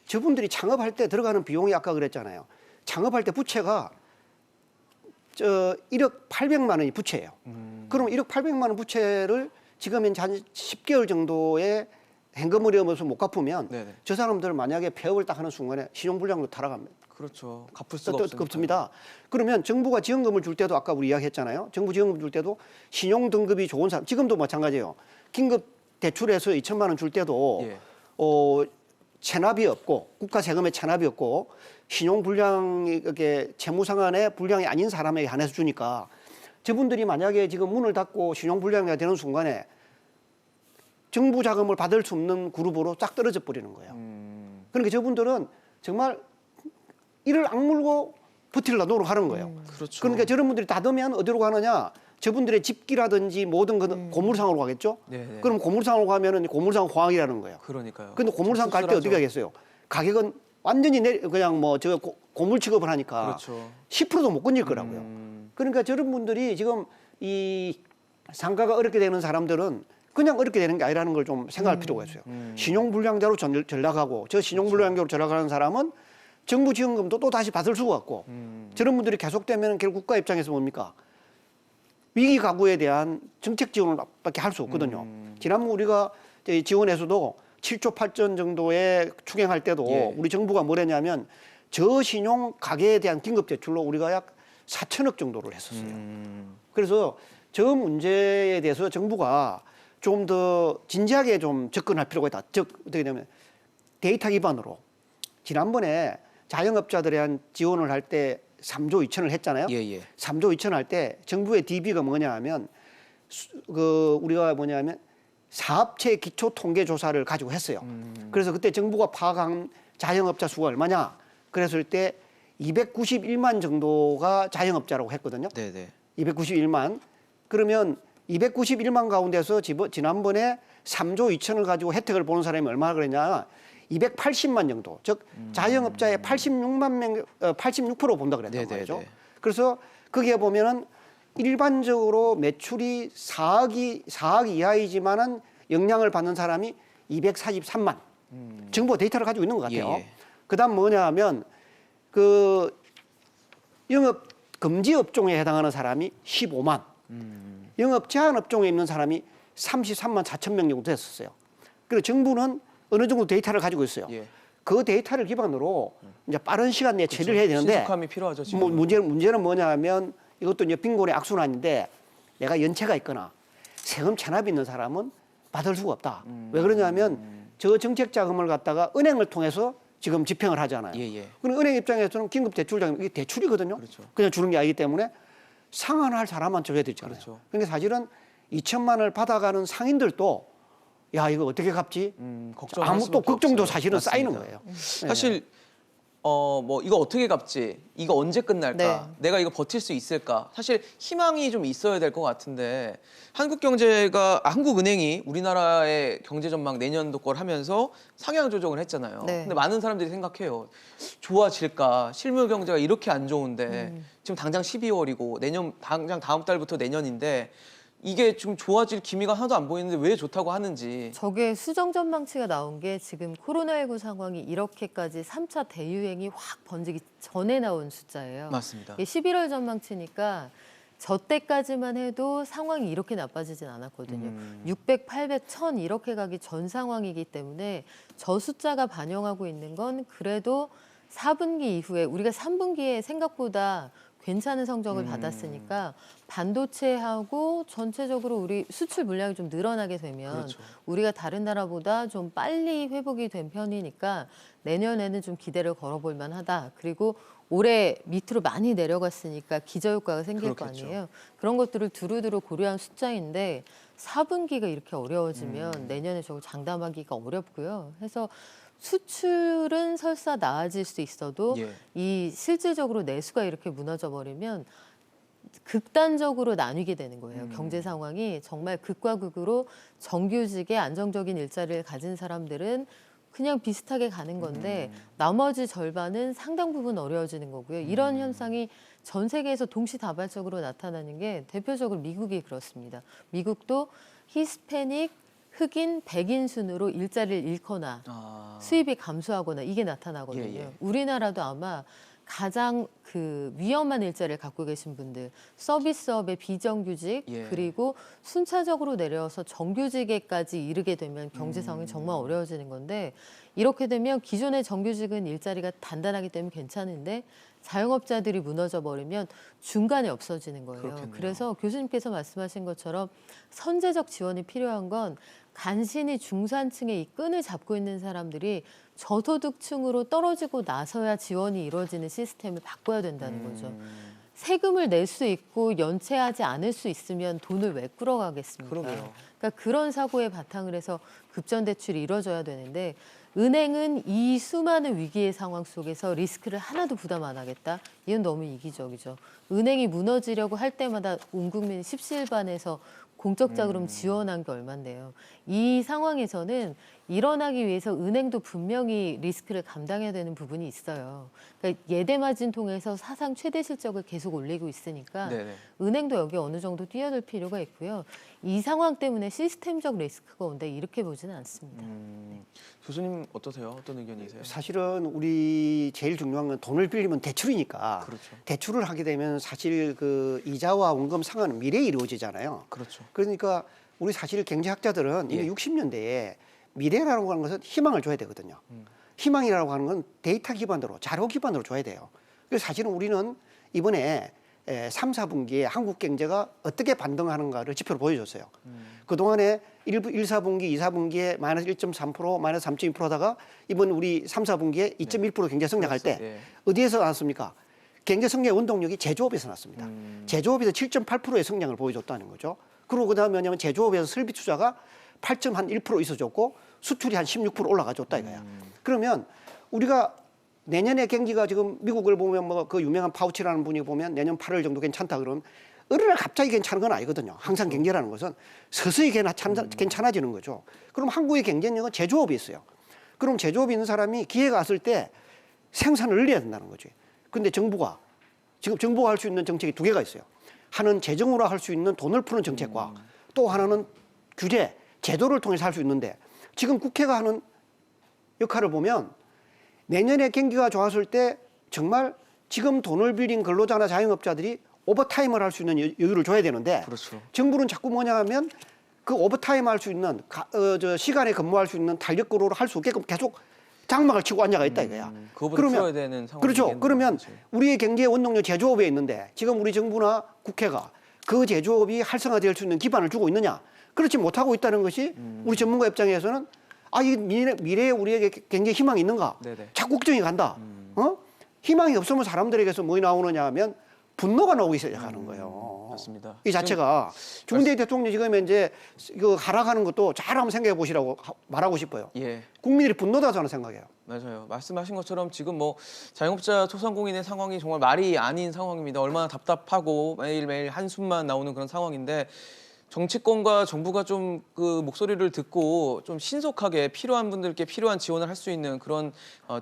저분들이 창업할 때 들어가는 비용이 아까 그랬잖아요. 창업할 때 부채가 1억 800만 원이 부채예요. 그럼 1억 800만 원 부채를 지금 현재 한 10개월 정도의 현금 어려움에서 못 갚으면 네네. 저 사람들 만약에 폐업을 딱 하는 순간에 신용불량으로 타락합니다. 그렇죠. 갚을 수가 없으니까. 없습니다. 그러면 정부가 지원금을 줄 때도 아까 우리 이야기했잖아요. 정부 지원금 줄 때도 신용 등급이 좋은 사람 지금도 마찬가지예요. 긴급 대출해서 2천만 원 줄 때도 예. 체납이 없고 국가 세금에 체납이 없고 신용 불량이 이렇게 채무 상환에 불량이 아닌 사람에게 한해서 주니까 저분들이 만약에 지금 문을 닫고 신용 불량이 되는 순간에 정부 자금을 받을 수 없는 그룹으로 쫙 떨어져 버리는 거예요. 그러니까 저분들은 정말 이를 악물고 버틸라 노력하는 거예요. 그렇죠. 그러니까 저런 분들이 닫으면 어디로 가느냐? 저분들의 집기라든지 모든 건 고물상으로 가겠죠? 네네. 그럼 고물상으로 가면은 고물상 호황이라는 거예요. 그러니까요. 근데 고물상 갈 때 씁쓸하죠. 어떻게 하겠어요? 가격은 완전히 그냥 뭐 고물 취급을 하니까 그렇죠. 10%도 못 건질 거라고요. 그러니까 저런 분들이 지금 이 상가가 어렵게 되는 사람들은 그냥 어렵게 되는 게 아니라는 걸 좀 생각할 필요가 있어요. 신용불량자로 전락하고 저 신용불량자로 전락하는 사람은 정부 지원금도 또 다시 받을 수가 없고 저런 분들이 계속되면 결국 국가 입장에서 뭡니까? 위기 가구에 대한 정책 지원밖에 할 수 없거든요. 지난번 우리가 지원에서도 7조 8천 정도에 추경할 때도 예. 우리 정부가 뭘 했냐면 저신용 가계에 대한 긴급 대출로 우리가 약 4천억 정도를 했었어요. 그래서 저 문제에 대해서 정부가 좀 더 진지하게 좀 접근할 필요가 있다. 즉 어떻게 되냐면 데이터 기반으로 지난번에 자영업자들에 대한 지원을 할 때 3조 2천을 했잖아요. 예, 예. 3조 2천 할 때 정부의 DB가 뭐냐 하면 우리가 뭐냐면 사업체 기초 통계 조사를 가지고 했어요. 그래서 그때 정부가 파악한 자영업자 수가 얼마냐? 그랬을 때 291만 정도가 자영업자라고 했거든요. 네, 네. 291만. 그러면 291만 가운데서 지난번에 3조 2천을 가지고 혜택을 보는 사람이 얼마나 그랬냐? 280만 정도. 즉 자영업자의 86만 명, 86% 본다 그랬단 네네네. 말이죠. 그래서 거기에 보면은 일반적으로 매출이 4억 이하이지만은 영향을 받는 사람이 243만. 정부가 데이터를 가지고 있는 것 같아요. 예, 예. 그다음 뭐냐 하면 그 영업 금지 업종에 해당하는 사람이 15만. 영업 제한 업종에 있는 사람이 33만 4천 명 정도 됐었어요. 그리고 정부는 어느 정도 데이터를 가지고 있어요. 예. 그 데이터를 기반으로 이제 빠른 시간 내에 처리를 해야 되는데 신속함이 필요하죠, 지금. 문제는 뭐냐면 이것도 이제 빈곤의 악순환인데 내가 연체가 있거나 세금 체납이 있는 사람은 받을 수가 없다. 왜 그러냐면 저 정책 자금을 갖다가 은행을 통해서 지금 집행을 하잖아요. 예, 예. 그럼 은행 입장에서는 긴급 대출 자금 이게 대출이거든요. 그렇죠. 그냥 주는 게 아니기 때문에 상환할 사람만 줘야 되잖아요. 그렇죠. 그러니까 사실은 2천만 원을 받아가는 상인들도 야 이거 어떻게 갚지? 걱정할 아무 또 수밖에 걱정도 없어요. 사실은 맞습니다. 쌓이는 거예요. 네. 사실 뭐 이거 어떻게 갚지? 이거 언제 끝날까? 네. 내가 이거 버틸 수 있을까? 사실 희망이 좀 있어야 될 것 같은데 한국은행이 우리나라의 경제 전망 내년도 걸 하면서 상향 조정을 했잖아요. 네. 근데 많은 사람들이 생각해요. 좋아질까? 실물 경제가 이렇게 안 좋은데 지금 당장 12월이고 당장 다음 달부터 내년인데 이게 좀 좋아질 기미가 하나도 안 보이는데 왜 좋다고 하는지. 저게 수정 전망치가 나온 게 지금 코로나19 상황이 이렇게까지 3차 대유행이 확 번지기 전에 나온 숫자예요. 맞습니다. 이게 11월 전망치니까 저 때까지만 해도 상황이 이렇게 나빠지진 않았거든요. 600, 800, 1000 이렇게 가기 전 상황이기 때문에 저 숫자가 반영하고 있는 건 그래도 4분기 이후에 우리가 3분기에 생각보다 괜찮은 성적을 받았으니까 반도체하고 전체적으로 우리 수출 물량이 좀 늘어나게 되면 그렇죠. 우리가 다른 나라보다 좀 빨리 회복이 된 편이니까 내년에는 좀 기대를 걸어볼 만하다. 그리고 올해 밑으로 많이 내려갔으니까 기저효과가 생길 그렇겠죠. 거 아니에요. 그런 것들을 두루두루 고려한 숫자인데 4분기가 이렇게 어려워지면 내년에 저거 장담하기가 어렵고요. 해서 수출은 설사 나아질 수 있어도 예. 이 실질적으로 내수가 이렇게 무너져 버리면 극단적으로 나뉘게 되는 거예요. 경제 상황이 정말 극과 극으로 정규직의 안정적인 일자리를 가진 사람들은 그냥 비슷하게 가는 건데 나머지 절반은 상당 부분 어려워지는 거고요. 이런 현상이 전 세계에서 동시다발적으로 나타나는 게 대표적으로 미국이 그렇습니다. 미국도 히스패닉, 흑인, 백인 순으로 일자리를 잃거나 수입이 감소하거나 이게 나타나거든요. 예, 예. 우리나라도 아마 가장 그 위험한 일자리를 갖고 계신 분들, 서비스업의 비정규직 예. 그리고 순차적으로 내려서 정규직에까지 이르게 되면 경제 상황이 정말 어려워지는 건데 이렇게 되면 기존의 정규직은 일자리가 단단하기 때문에 괜찮은데 자영업자들이 무너져 버리면 중간에 없어지는 거예요. 그렇겠네요. 그래서 교수님께서 말씀하신 것처럼 선제적 지원이 필요한 건 간신히 중산층의 이 끈을 잡고 있는 사람들이 저소득층으로 떨어지고 나서야 지원이 이루어지는 시스템을 바꿔야 된다는 거죠. 세금을 낼 수 있고 연체하지 않을 수 있으면 돈을 왜 끌어가겠습니까? 그러게요. 그러니까 그런 사고에 바탕을 해서 급전 대출이 이루어져야 되는데 은행은 이 수많은 위기의 상황 속에서 리스크를 하나도 부담 안 하겠다? 이건 너무 이기적이죠. 은행이 무너지려고 할 때마다 온 국민이 십시일반해서 공적 자금 지원한 게 얼만데요. 이 상황에서는 일어나기 위해서 은행도 분명히 리스크를 감당해야 되는 부분이 있어요. 그러니까 예대마진 통해서 사상 최대 실적을 계속 올리고 있으니까 네네. 은행도 여기 어느 정도 뛰어들 필요가 있고요. 이 상황 때문에 시스템적 리스크가 온다 이렇게 보지는 않습니다. 교수님 어떠세요? 어떤 의견이세요? 사실은 우리 제일 중요한 건 돈을 빌리면 대출이니까 그렇죠. 대출을 하게 되면 사실 그 이자와 원금 상환은 미래에 이루어지잖아요. 그렇죠. 그러니까 우리 사실 경제학자들은 이미 예. 60년대에 미래라고 하는 것은 희망을 줘야 되거든요. 희망이라고 하는 건 데이터 기반으로 자료 기반으로 줘야 돼요. 그래서 사실은 우리는 이번에 3, 4분기에 한국 경제가 어떻게 반등하는가를 지표로 보여줬어요. 그동안에 1, 4분기, 2, 4분기에 마이너스 1.3%, 마이너스 3.2%다가 이번 우리 3, 4분기에 2.1% 경제 성장할 때 예. 어디에서 나왔습니까? 경제 성장의 원동력이 제조업에서 났습니다. 제조업에서 7.8%의 성장을 보여줬다는 거죠. 그리고 그다음에 뭐냐면 제조업에서 설비 투자가 8.1% 있어졌고 수출이 한 16% 올라가줬다 이거야. 그러면 우리가 내년에 경기가 지금 미국을 보면 뭐 그 유명한 파우치라는 분이 보면 내년 8월 정도 괜찮다 그러면 어느 날 갑자기 괜찮은 건 아니거든요. 항상 경제라는 것은 서서히 괜찮아지는 거죠. 그럼 한국의 경쟁력은 제조업이 있어요. 그럼 제조업이 있는 사람이 기회가 왔을 때 생산을 늘려야 된다는 거지. 근데 정부가 지금 정부가 할 수 있는 정책이 두 개가 있어요. 하나는 재정으로 할 수 있는 돈을 푸는 정책과 또 하나는 규제, 제도를 통해서 할 수 있는데 지금 국회가 하는 역할을 보면 내년에 경기가 좋았을 때 정말 지금 돈을 빌린 근로자나 자영업자들이 오버타임을 할 수 있는 여유를 줘야 되는데 그렇죠. 정부는 자꾸 뭐냐 하면 그 오버타임 할 수 있는 시간에 근무할 수 있는 탄력 근로를 할 수 없게끔 계속 장막을 치고 앉아가 있다 이거야. 그거보다 풀어야 되는 상황이 그렇죠. 그러면 우리의 경제의 원동력 제조업에 있는데 지금 우리 정부나 국회가 그 제조업이 활성화될 수 있는 기반을 주고 있느냐? 그렇지 못하고 있다는 것이 우리 전문가 입장에서는 아, 이 미래에 우리에게 경제 희망이 있는가? 네네. 자꾸 걱정이 간다. 희망이 없으면 사람들에게서 뭐 나오느냐 하면 분노가 나오기 시작하는 거예요. 맞습니다. 이 자체가 주문대 대통령이 지금 이제 그 하락하는 것도 잘 한번 생각해 보시라고 말하고 싶어요. 예. 국민들이 분노다 저는 생각해요. 맞아요. 말씀하신 것처럼 지금 뭐 자영업자 소상공인의 상황이 정말 말이 아닌 상황입니다. 얼마나 답답하고 매일매일 한숨만 나오는 그런 상황인데 정치권과 정부가 좀 그 목소리를 듣고 좀 신속하게 필요한 분들께 필요한 지원을 할 수 있는 그런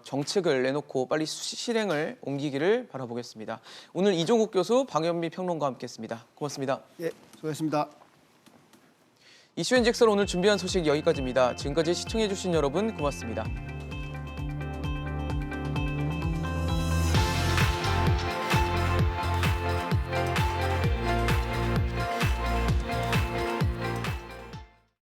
정책을 내놓고 빨리 실행을 옮기기를 바라보겠습니다. 오늘 이종국 교수, 방현미 평론가와 함께했습니다. 고맙습니다. 예, 수고하셨습니다. 이슈앤잭설 오늘 준비한 소식 여기까지입니다. 지금까지 시청해주신 여러분 고맙습니다.